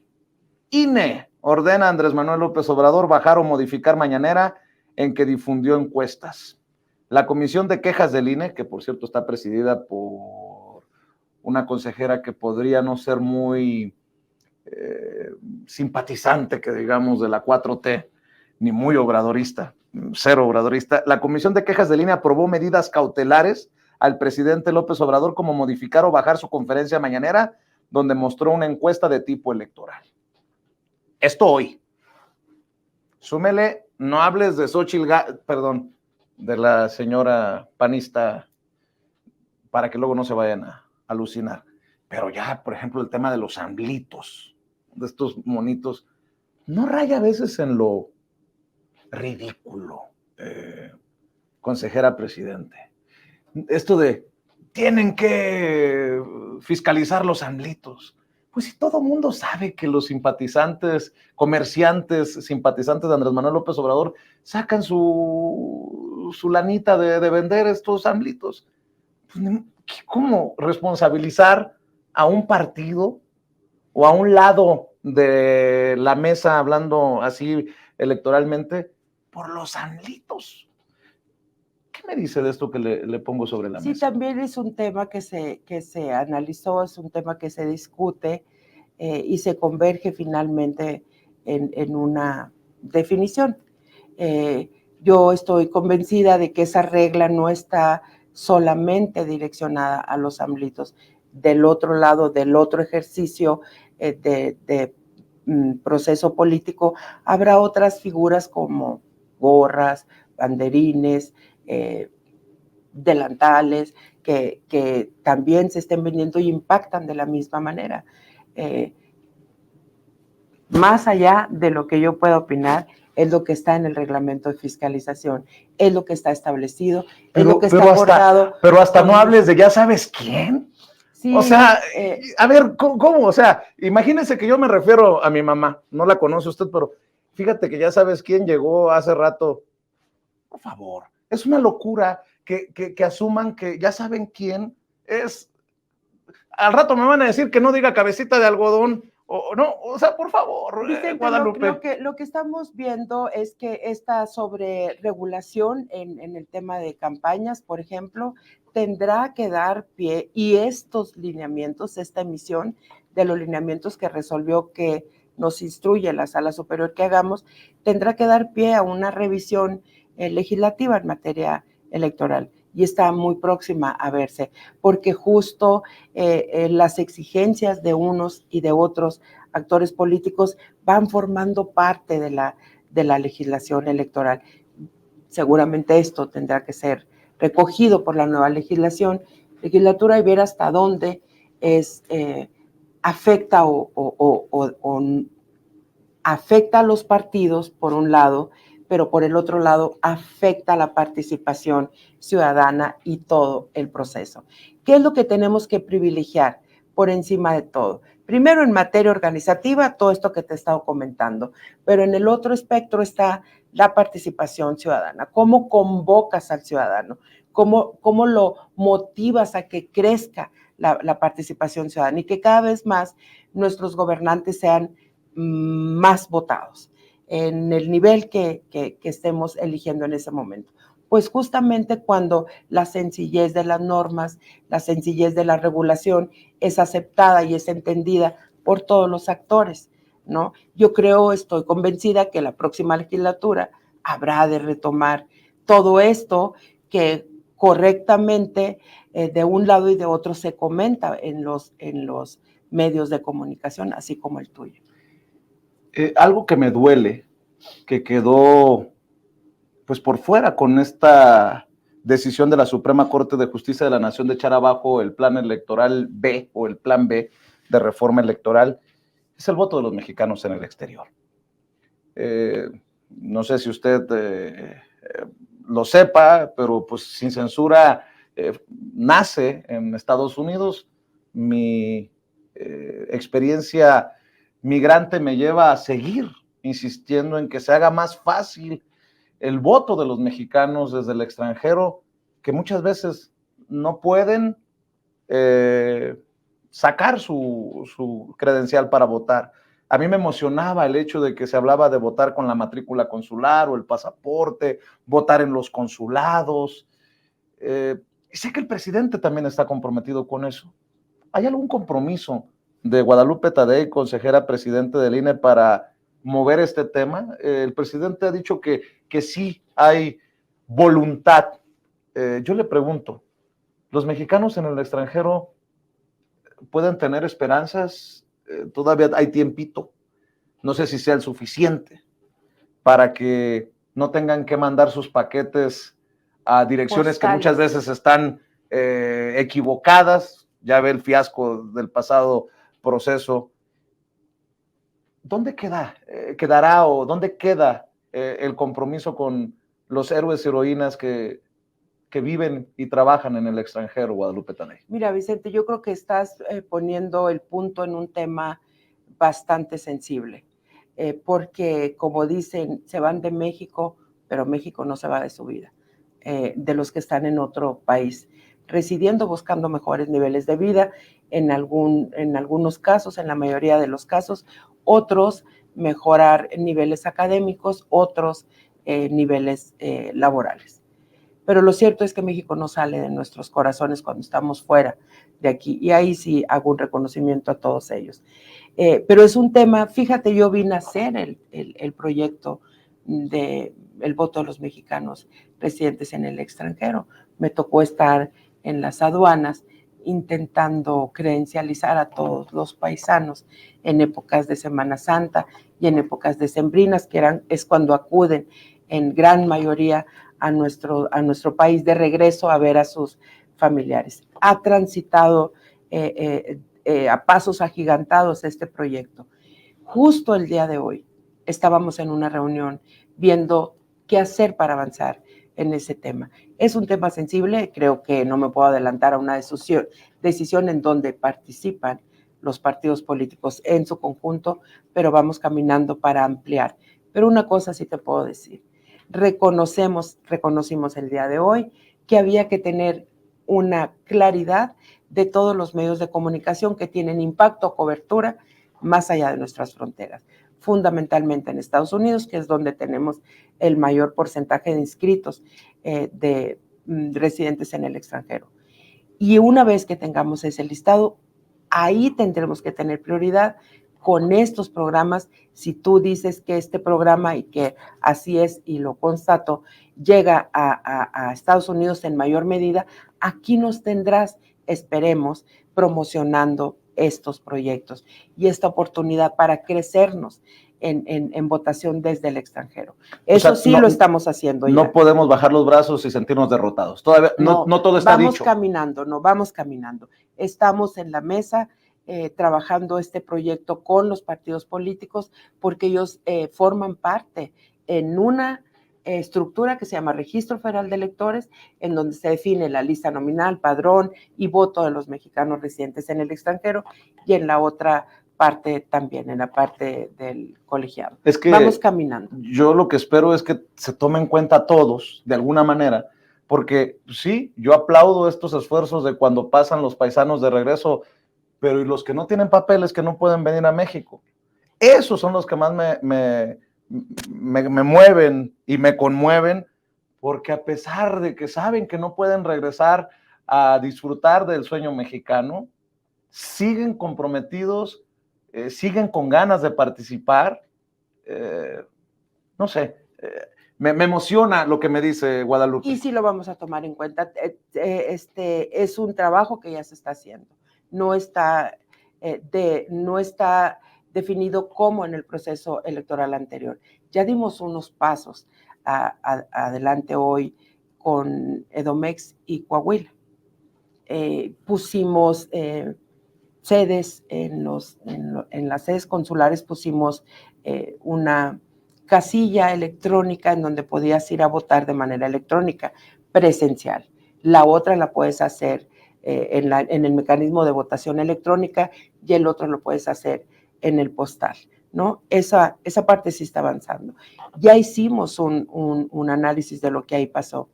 INE ordena a Andrés Manuel López Obrador bajar o modificar mañanera en que difundió encuestas. La Comisión de Quejas del INE, que por cierto está presidida por una consejera que podría no ser muy simpatizante, que digamos, de la 4T, ni muy obradorista, cero obradorista. La Comisión de Quejas del INE aprobó medidas cautelares al presidente López Obrador, como modificar o bajar su conferencia mañanera, donde mostró una encuesta de tipo electoral. Esto hoy. Súmele, no hables de Xochitl, perdón, de la señora panista, para que luego no se vayan a alucinar. Pero ya, por ejemplo, el tema de los amblitos, de estos monitos, no raya a veces en lo ridículo, consejera presidente. Esto de, tienen que fiscalizar los amblitos. Pues si todo mundo sabe que los simpatizantes, comerciantes, simpatizantes de Andrés Manuel López Obrador, sacan su lanita de vender estos amblitos. Pues, ¿cómo responsabilizar a un partido o a un lado de la mesa, hablando así electoralmente, por los amblitos? ¿Qué me dice de esto que le pongo sobre la mesa? Sí, también es un tema que se analizó, es un tema que se discute y se converge finalmente en una definición. Yo estoy convencida de que esa regla no está solamente direccionada a los amblitos. Del otro lado, del otro ejercicio de proceso político, habrá otras figuras como gorras, banderines, delantales, que también se estén vendiendo y impactan de la misma manera. Más allá de lo que yo pueda opinar, es lo que está en el reglamento de fiscalización, es lo que está establecido, es lo que está acordado. Pero hasta no hables de ya sabes quién. Sí, o sea, a ver, ¿cómo? O sea, imagínense que yo me refiero a mi mamá, no la conoce usted, pero fíjate que ya sabes quién llegó hace rato. Por favor, es una locura que asuman que ya saben quién es. Al rato me van a decir que no diga cabecita de algodón, o no, o sea, por favor, Vicente, Guadalupe. Lo que estamos viendo es que esta sobreregulación en el tema de campañas, por ejemplo, tendrá que dar pie, y estos lineamientos, esta emisión de los lineamientos que resolvió que nos instruye la Sala Superior que hagamos, tendrá que dar pie a una revisión legislativa en materia electoral, y está muy próxima a verse, porque justo las exigencias de unos y de otros actores políticos van formando parte de la legislación electoral. Seguramente esto tendrá que ser recogido por la nueva legislatura y ver hasta dónde afecta afecta a los partidos, por un lado, pero por el otro lado afecta a la participación ciudadana y todo el proceso. ¿Qué es lo que tenemos que privilegiar por encima de todo? Primero, en materia organizativa, todo esto que te he estado comentando, pero en el otro espectro está la participación ciudadana. ¿Cómo convocas al ciudadano? ¿Cómo lo motivas a que crezca la participación ciudadana y que cada vez más nuestros gobernantes sean más votados en el nivel que estemos eligiendo en ese momento? Pues justamente cuando la sencillez de las normas, la sencillez de la regulación es aceptada y es entendida por todos los actores, ¿no? Yo creo, estoy convencida que la próxima legislatura habrá de retomar todo esto que correctamente de un lado y de otro se comenta en los medios de comunicación, así como el tuyo. Algo que me duele, que quedó pues por fuera con esta decisión de la Suprema Corte de Justicia de la Nación de echar abajo el plan electoral B o el plan B de reforma electoral, es el voto de los mexicanos en el exterior. No sé si usted lo sepa, pero pues Sin Censura nace en Estados Unidos. Mi experiencia migrante me lleva a seguir insistiendo en que se haga más fácil el voto de los mexicanos desde el extranjero, que muchas veces no pueden sacar su credencial para votar. A mí me emocionaba el hecho de que se hablaba de votar con la matrícula consular o el pasaporte, votar en los consulados. Y sé que el presidente también está comprometido con eso. ¿Hay algún compromiso de Guadalupe Tadei, consejera presidente del INE, para mover este tema? El presidente ha dicho que sí hay voluntad. Yo le pregunto, ¿los mexicanos en el extranjero pueden tener esperanzas? Todavía hay tiempito. No sé si sea el suficiente para que no tengan que mandar sus paquetes a direcciones que muchas veces están equivocadas. Ya ve el fiasco del pasado proceso. ¿Dónde quedará o dónde queda el compromiso con los héroes y heroínas que viven y trabajan en el extranjero, Guadalupe Tadei? Mira, Vicente, yo creo que estás poniendo el punto en un tema bastante sensible, porque como dicen, se van de México, pero México no se va de su vida, de los que están en otro país, residiendo, buscando mejores niveles de vida, en algunos casos, en la mayoría de los casos, otros mejorar niveles académicos, otros niveles laborales. Pero lo cierto es que México no sale de nuestros corazones cuando estamos fuera de aquí, y ahí sí hago un reconocimiento a todos ellos. Pero es un tema, fíjate, yo vine a hacer el proyecto del voto de los mexicanos residentes en el extranjero. Me tocó estar en las aduanas intentando credencializar a todos los paisanos en épocas de Semana Santa y en épocas decembrinas, es cuando acuden en gran mayoría a nuestro país de regreso a ver a sus familiares. Ha transitado a pasos agigantados este proyecto. Justo el día de hoy estábamos en una reunión viendo qué hacer para avanzar en ese tema. Es un tema sensible, creo que no me puedo adelantar a una decisión en donde participan los partidos políticos en su conjunto, pero vamos caminando para ampliar. Pero una cosa sí te puedo decir, reconocimos el día de hoy que había que tener una claridad de todos los medios de comunicación que tienen impacto o cobertura más allá de nuestras fronteras, fundamentalmente en Estados Unidos, que es donde tenemos el mayor porcentaje de inscritos de residentes en el extranjero. Y una vez que tengamos ese listado, ahí tendremos que tener prioridad con estos programas. Si tú dices que este programa, y que así es y lo constato, llega a Estados Unidos en mayor medida, aquí nos tendrás, esperemos, promocionando estos proyectos y esta oportunidad para crecernos en votación desde el extranjero. Eso sí lo estamos haciendo ya. No podemos bajar los brazos y sentirnos derrotados. Todavía no todo está dicho. Vamos caminando. Estamos en la mesa trabajando este proyecto con los partidos políticos, porque ellos forman parte en una estructura que se llama Registro Federal de Electores, en donde se define la lista nominal, padrón y voto de los mexicanos residentes en el extranjero, y en la otra parte también, en la parte del colegiado. Es que vamos caminando. Yo lo que espero es que se tome en cuenta a todos, de alguna manera, porque sí, yo aplaudo estos esfuerzos de cuando pasan los paisanos de regreso, pero ¿y los que no tienen papeles, que no pueden venir a México? Esos son los que más me mueven y me conmueven, porque a pesar de que saben que no pueden regresar a disfrutar del sueño mexicano, siguen comprometidos, siguen con ganas de participar. No sé, me emociona lo que me dice Guadalupe. Y sí lo vamos a tomar en cuenta. Es un trabajo que ya se está haciendo. No está definido como en el proceso electoral anterior. Ya dimos unos pasos adelante hoy con Edomex y Coahuila. Pusimos sedes, en las sedes consulares pusimos una casilla electrónica en donde podías ir a votar de manera electrónica, presencial. La otra la puedes hacer en el mecanismo de votación electrónica y el otro lo puedes hacer en el postal, ¿no? Esa parte sí está avanzando. Ya hicimos un análisis de lo que ahí pasó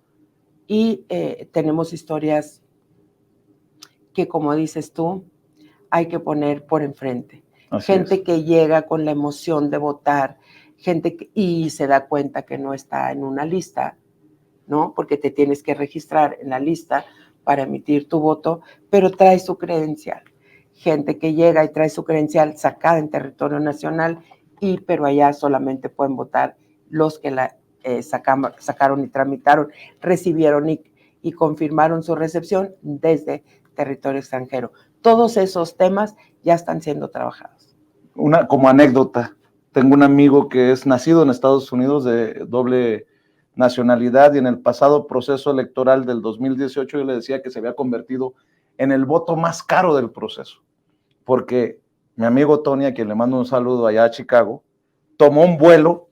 y tenemos historias que, como dices tú, hay que poner por enfrente. Gente que llega con la emoción de votar, y se da cuenta que no está en una lista, ¿no? Porque te tienes que registrar en la lista para emitir tu voto, pero trae su credencial. Gente que llega y trae su credencial sacada en territorio nacional, pero allá solamente pueden votar los que la sacaron y tramitaron, recibieron y confirmaron su recepción desde territorio extranjero. Todos esos temas ya están siendo trabajados. Como anécdota, tengo un amigo que es nacido en Estados Unidos de doble nacionalidad y en el pasado proceso electoral del 2018 yo le decía que se había convertido en el voto más caro del proceso, porque mi amigo Tony, a quien le mando un saludo allá a Chicago, tomó un vuelo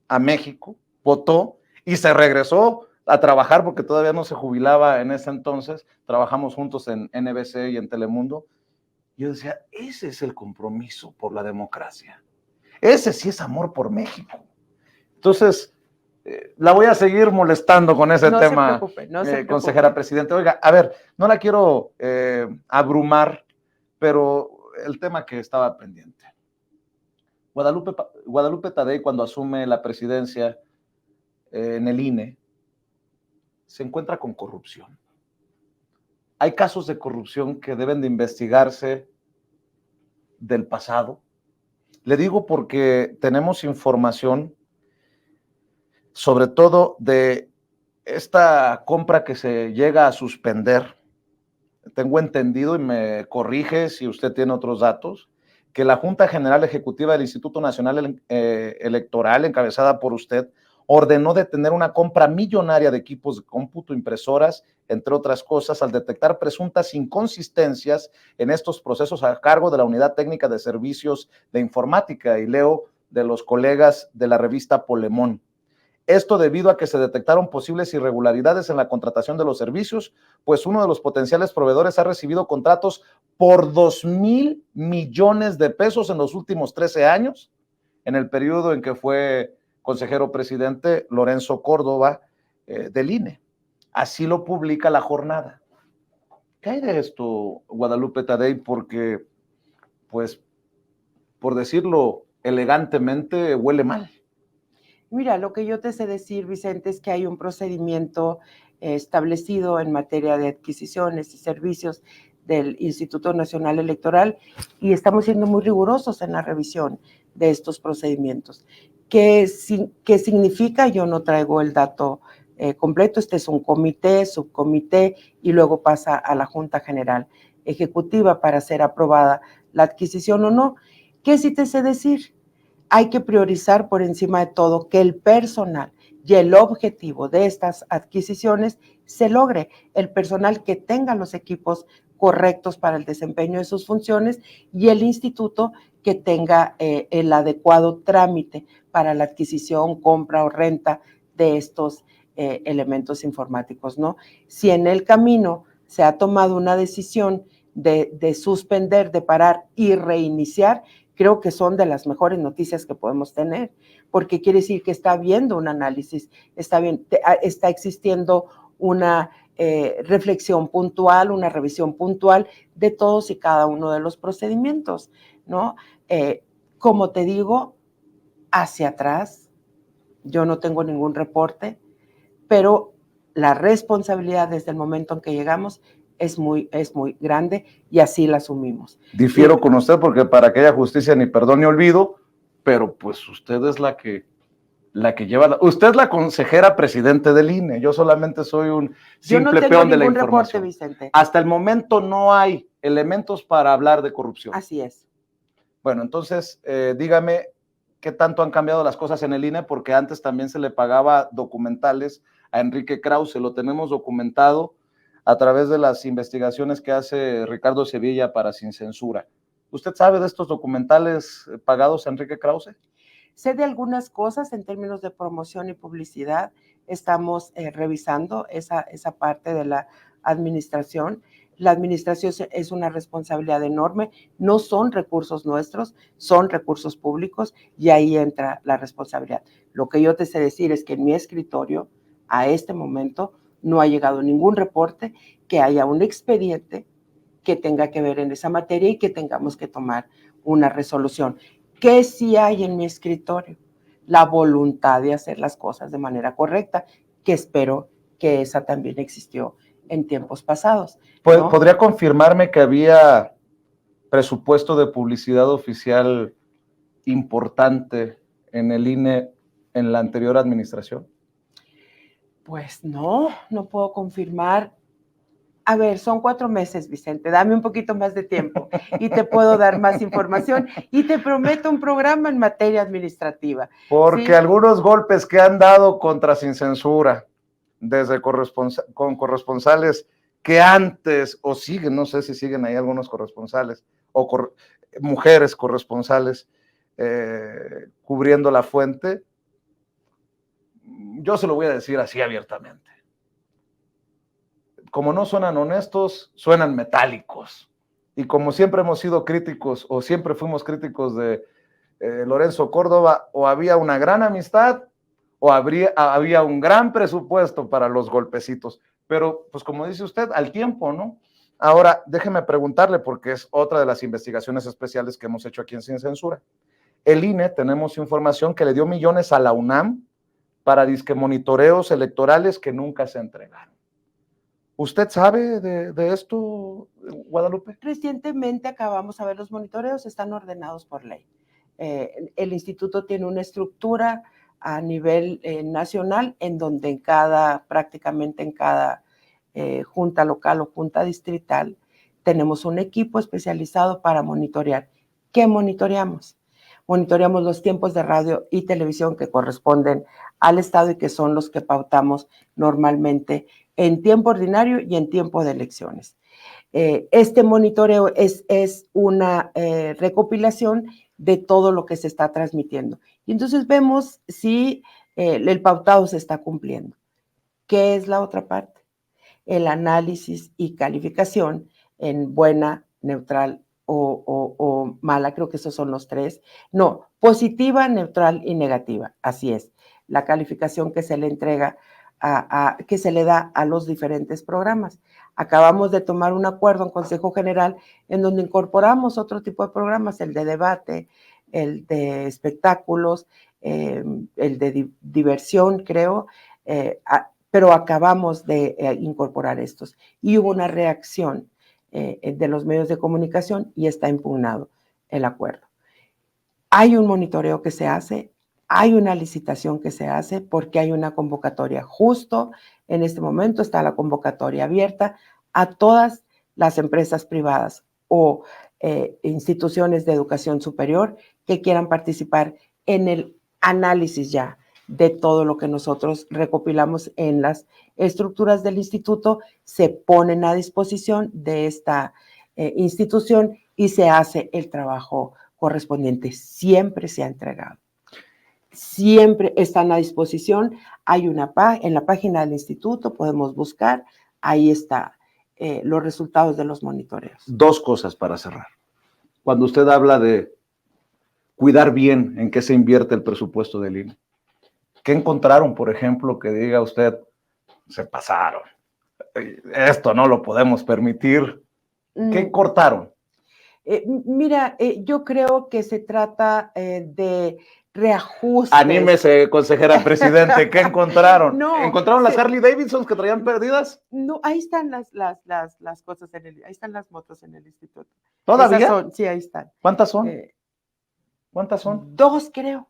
a México, votó y se regresó a trabajar porque todavía no se jubilaba en ese entonces. Trabajamos juntos en NBC y en Telemundo. Yo decía, ese es el compromiso por la democracia. Ese sí es amor por México. Entonces, la voy a seguir molestando con ese tema, no se preocupe. consejera presidente. Oiga, a ver, no la quiero abrumar, pero el tema que estaba pendiente. Guadalupe Tadei, cuando asume la presidencia en el INE, se encuentra con corrupción. Hay casos de corrupción que deben de investigarse del pasado. Le digo porque tenemos información, sobre todo de esta compra que se llega a suspender. Tengo entendido, y me corrige si usted tiene otros datos, que la Junta General Ejecutiva del Instituto Nacional Electoral, encabezada por usted, ordenó detener una compra millonaria de equipos de cómputo, impresoras, entre otras cosas, al detectar presuntas inconsistencias en estos procesos a cargo de la Unidad Técnica de Servicios de Informática, y leo de los colegas de la revista Polemón. Esto debido a que se detectaron posibles irregularidades en la contratación de los servicios, pues uno de los potenciales proveedores ha recibido contratos por 2,000 millones de pesos en los últimos 13 años, en el periodo en que fue consejero presidente Lorenzo Córdoba del INE. Así lo publica La Jornada. ¿Qué hay de esto, Guadalupe Tadei? Porque, pues, por decirlo elegantemente, huele mal. Mira, lo que yo te sé decir, Vicente, es que hay un procedimiento establecido en materia de adquisiciones y servicios del Instituto Nacional Electoral y estamos siendo muy rigurosos en la revisión de estos procedimientos. ¿Qué significa? Yo no traigo el dato completo. Este es un comité, subcomité y luego pasa a la Junta General Ejecutiva para ser aprobada la adquisición o no. ¿Qué sí te sé decir? Hay que priorizar por encima de todo que el personal y el objetivo de estas adquisiciones se logre. El personal que tenga los equipos correctos para el desempeño de sus funciones y el instituto que tenga el adecuado trámite para la adquisición, compra o renta de estos elementos informáticos, ¿no? Si en el camino se ha tomado una decisión de suspender, de parar y reiniciar, creo que son de las mejores noticias que podemos tener, porque quiere decir que está habiendo un análisis, está existiendo una reflexión puntual, una revisión puntual de todos y cada uno de los procedimientos, ¿no? Como te digo, hacia atrás, yo no tengo ningún reporte, pero la responsabilidad desde el momento en que llegamos es muy grande y así la asumimos. Difiero con usted porque para que haya justicia ni perdón ni olvido, pero pues usted es la que lleva, usted es la consejera presidente del INE, yo solamente soy un simple peón de la información. Reporte, Vicente. Hasta el momento no hay elementos para hablar de corrupción. Así es. Bueno, entonces, dígame qué tanto han cambiado las cosas en el INE, porque antes también se le pagaba documentales a Enrique Krause, lo tenemos documentado a través de las investigaciones que hace Ricardo Sevilla para Sin Censura. ¿Usted sabe de estos documentales pagados a Enrique Krause? Sé de algunas cosas en términos de promoción y publicidad. Estamos revisando esa parte de la administración. La administración es una responsabilidad enorme. No son recursos nuestros, son recursos públicos y ahí entra la responsabilidad. Lo que yo te sé decir es que en mi escritorio, a este momento, no ha llegado ningún reporte que haya un expediente que tenga que ver en esa materia y que tengamos que tomar una resolución. ¿Qué sí hay en mi escritorio? La voluntad de hacer las cosas de manera correcta, que espero que esa también existió en tiempos pasados, ¿no? ¿Podría confirmarme que había presupuesto de publicidad oficial importante en el INE en la anterior administración? Pues no puedo confirmar. A ver, son 4 meses, Vicente, dame un poquito más de tiempo y te puedo dar más información y te prometo un programa en materia administrativa. Porque ¿sí? Algunos golpes que han dado contra Sin Censura, desde con corresponsales que antes, o siguen, no sé si siguen ahí algunos corresponsales, o mujeres corresponsales cubriendo la fuente, yo se lo voy a decir así abiertamente. Como no suenan honestos, suenan metálicos. Y como siempre hemos sido críticos, o siempre fuimos críticos de Lorenzo Córdoba, o había una gran amistad, o había un gran presupuesto para los golpecitos. Pero, pues como dice usted, al tiempo, ¿no? Ahora, déjeme preguntarle, porque es otra de las investigaciones especiales que hemos hecho aquí en Sin Censura. El INE, tenemos información que le dio millones a la UNAM para disque monitoreos electorales que nunca se entregaron. ¿Usted sabe de esto, Guadalupe? Recientemente acabamos a ver los monitoreos, están ordenados por ley. El instituto tiene una estructura a nivel nacional en donde prácticamente en cada junta local o junta distrital tenemos un equipo especializado para monitorear. ¿Qué monitoreamos? Monitoreamos los tiempos de radio y televisión que corresponden al Estado y que son los que pautamos normalmente en tiempo ordinario y en tiempo de elecciones. Este monitoreo es una recopilación de todo lo que se está transmitiendo. Y entonces vemos si el pautado se está cumpliendo. ¿Qué es la otra parte? El análisis y calificación en buena, neutral o mala, creo que esos son los 3. No, positiva, neutral y negativa, así es. La calificación que se le entrega, que se le da a los diferentes programas. Acabamos de tomar un acuerdo en Consejo General en donde incorporamos otro tipo de programas, el de debate, el de espectáculos, el de diversión, creo, pero acabamos de incorporar estos. Y hubo una reacción de los medios de comunicación y está impugnado el acuerdo. Hay un monitoreo que se hace, hay una licitación que se hace porque hay una convocatoria. Justo en este momento está la convocatoria abierta a todas las empresas privadas o instituciones de educación superior que quieran participar en el análisis ya de todo lo que nosotros recopilamos en las estructuras del instituto, se ponen a disposición de esta institución y se hace el trabajo correspondiente. Siempre se ha entregado. Siempre están a disposición. Hay en la página del instituto, podemos buscar, ahí está los resultados de los monitoreos. 2 cosas para cerrar. Cuando usted habla de cuidar bien en qué se invierte el presupuesto del INE, ¿qué encontraron, por ejemplo, que diga usted, se pasaron? Esto no lo podemos permitir. ¿Qué cortaron? Mira, yo creo que se trata de reajustes. Anímese, consejera presidente, ¿qué encontraron? No, ¿Encontraron las Harley Davidson que traían perdidas? No, ahí están las cosas ahí están las motos en el instituto. ¿Todavía? Esas son, sí, ahí están. ¿Cuántas son? ¿Cuántas son? 2 creo.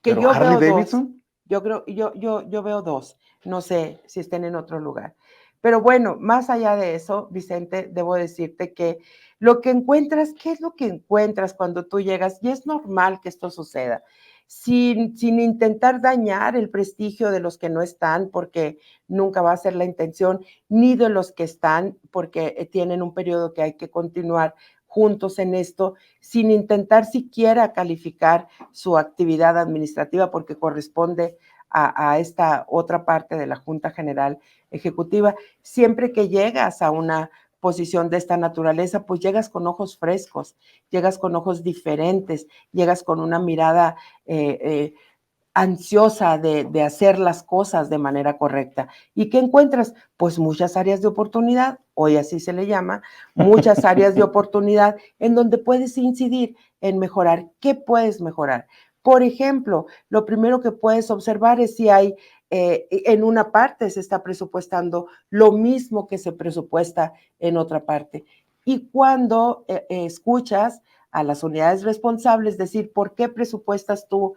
Que ¿Pero yo Harley veo Davidson? 2. Yo creo, yo veo 2. No sé si estén en otro lugar. Pero bueno, más allá de eso, Vicente, debo decirte que lo que encuentras, ¿qué es lo que encuentras cuando tú llegas? Y es normal que esto suceda. Sin intentar dañar el prestigio de los que no están, porque nunca va a ser la intención, ni de los que están, porque tienen un periodo que hay que continuar juntos en esto, sin intentar siquiera calificar su actividad administrativa, porque corresponde a esta otra parte de la Junta General Ejecutiva. Siempre que llegas a una posición de esta naturaleza, pues llegas con ojos frescos, llegas con ojos diferentes, llegas con una mirada ansiosa de hacer las cosas de manera correcta. ¿Y qué encuentras? Pues muchas áreas de oportunidad, hoy así se le llama, muchas áreas de oportunidad en donde puedes incidir en mejorar. ¿Qué puedes mejorar? Por ejemplo, lo primero que puedes observar es si hay, en una parte se está presupuestando lo mismo que se presupuesta en otra parte. Y cuando escuchas a las unidades responsables decir, ¿por qué presupuestas tú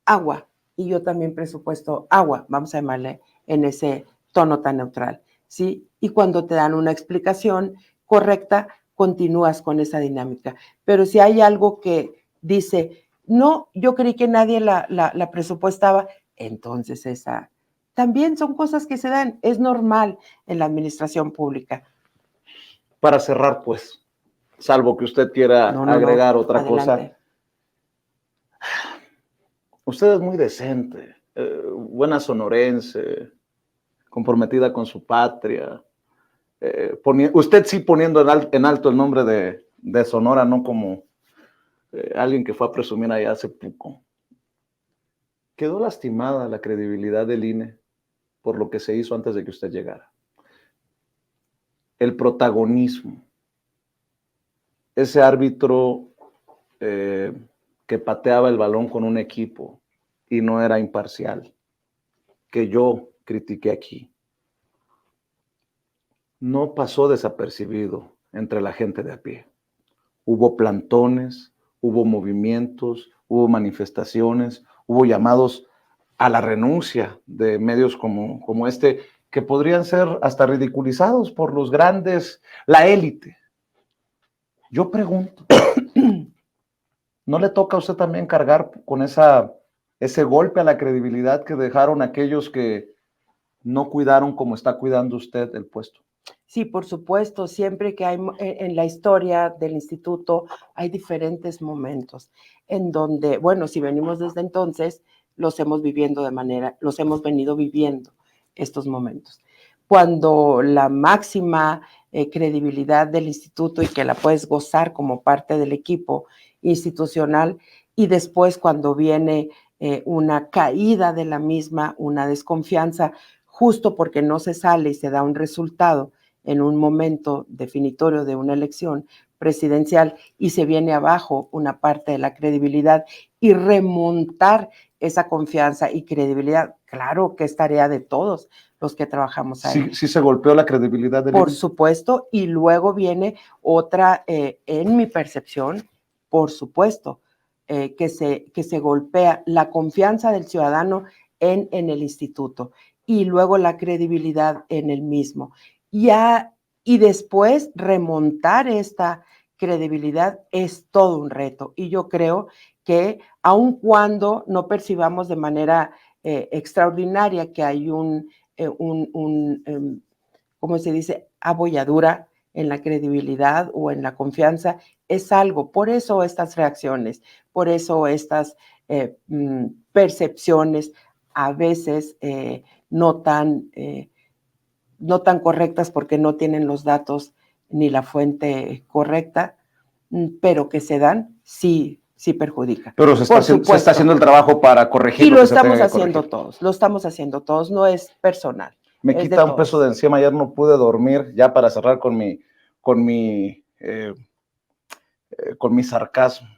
agua? Y yo también presupuesto agua, vamos a llamarle en ese tono tan neutral, ¿sí? Y cuando te dan una explicación correcta, continúas con esa dinámica. Pero si hay algo que dice, no, yo creí que nadie la presupuestaba, entonces esa también son cosas que se dan, es normal en la administración pública. Para cerrar, pues, salvo que usted quiera agregar otra adelante. cosa. Usted es muy decente, buena sonorense, comprometida con su patria. Usted sí poniendo en alto el nombre de Sonora, no como alguien que fue a presumir allá hace poco. Quedó lastimada la credibilidad del INE por lo que se hizo antes de que usted llegara. El protagonismo. Ese árbitro que pateaba el balón con un equipo y no era imparcial, que yo critiqué aquí, no pasó desapercibido entre la gente de a pie. Hubo plantones, hubo movimientos, hubo manifestaciones, hubo llamados a la renuncia de medios como este, que podrían ser hasta ridiculizados por los grandes, la élite. Yo pregunto, ¿no le toca a usted también cargar con ese golpe a la credibilidad que dejaron aquellos que no cuidaron como está cuidando usted el puesto? Sí, por supuesto, siempre que hay en la historia del instituto hay diferentes momentos en donde, bueno, si venimos desde entonces, los hemos venido viviendo estos momentos. Cuando la máxima credibilidad del instituto y que la puedes gozar como parte del equipo institucional, y después cuando viene una caída de la misma, una desconfianza, justo porque no se sale y se da un resultado en un momento definitorio de una elección presidencial y se viene abajo una parte de la credibilidad, y remontar esa confianza y credibilidad, claro que es tarea de todos los que trabajamos ahí. Sí, sí se golpeó la credibilidad del Por INE. supuesto, y luego viene otra, en mi percepción, por supuesto, que se golpea la confianza del ciudadano en el instituto y luego la credibilidad en el mismo. Y después remontar esta credibilidad es todo un reto. Y yo creo que aun cuando no percibamos de manera extraordinaria que hay ¿cómo se dice?, abolladura en la credibilidad o en la confianza, es algo. Por eso estas reacciones, por eso estas percepciones a veces no tan correctas porque no tienen los datos ni la fuente correcta, pero que se dan, sí perjudica. Pero se está haciendo el trabajo para corregir. Y lo estamos haciendo todos, no es personal. Me quita un peso de encima. Ayer no pude dormir, ya para cerrar con mi sarcasmo.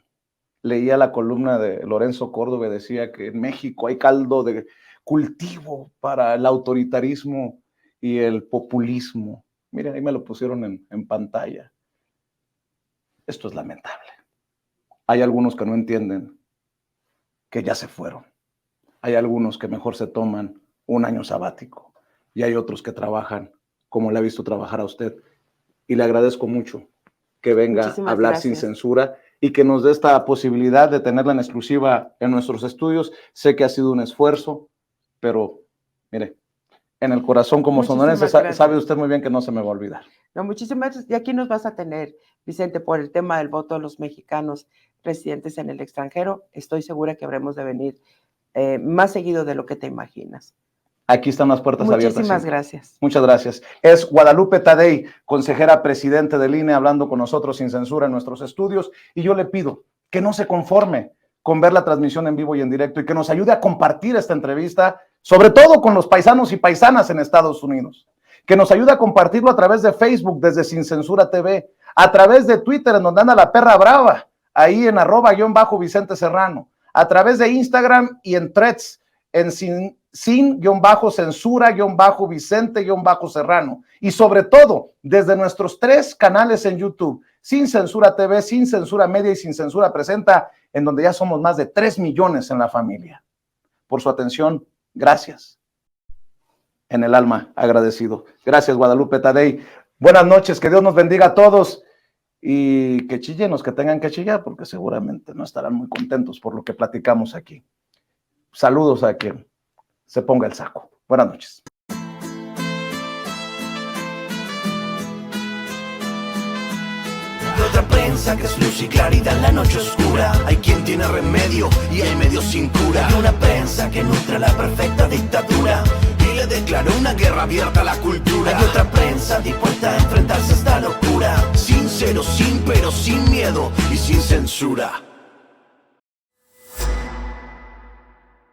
leía la columna de Lorenzo Córdoba y decía que en México hay caldo de cultivo para el autoritarismo y el populismo. Miren, ahí me lo pusieron en pantalla. Esto es lamentable. Hay algunos que no entienden que ya se fueron. Hay algunos que mejor se toman un año sabático y hay otros que trabajan como le ha visto trabajar a usted. Y le agradezco mucho que venga Muchísimas a hablar gracias. sin censura y que nos dé esta posibilidad de tenerla en exclusiva en nuestros estudios. Sé que ha sido un esfuerzo, pero mire, en el corazón como sonorense, sabe usted muy bien que no se me va a olvidar. No, muchísimas gracias. Y aquí nos vas a tener, Vicente, por el tema del voto de los mexicanos residentes en el extranjero. Estoy segura que habremos de venir más seguido de lo que te imaginas. Aquí están las puertas abiertas. Muchísimas gracias. Muchas gracias. Es Guadalupe Tadei, consejera presidente del INE, hablando con nosotros sin censura en nuestros estudios. Y yo le pido que no se conforme con ver la transmisión en vivo y en directo y que nos ayude a compartir esta entrevista, sobre todo con los paisanos y paisanas en Estados Unidos. Que nos ayude a compartirlo a través de Facebook desde Sin Censura TV, a través de Twitter en donde anda la perra brava, ahí en @Vicente Serrano, a través de Instagram y en Threads, en sin-censura-Vicente-Serrano. Y sobre todo, desde nuestros 3 canales en YouTube, Sin Censura TV, Sin Censura Media y Sin Censura Presenta, en donde ya somos más de 3 millones en la familia. Por su atención, gracias. En el alma, agradecido. Gracias, Guadalupe Tadei. Buenas noches, que Dios nos bendiga a todos y que chillen los que tengan que chillar, porque seguramente no estarán muy contentos por lo que platicamos aquí. Saludos a quien se ponga el saco. Buenas noches. Otra prensa que es luz y claridad en la noche oscura. Hay quien tiene remedio y hay medios sin cura. Hay una prensa que nutre la perfecta dictadura y le declaró una guerra abierta a la cultura. Hay otra prensa dispuesta a enfrentarse a esta locura, sincero, sin pero, sin miedo y sin censura.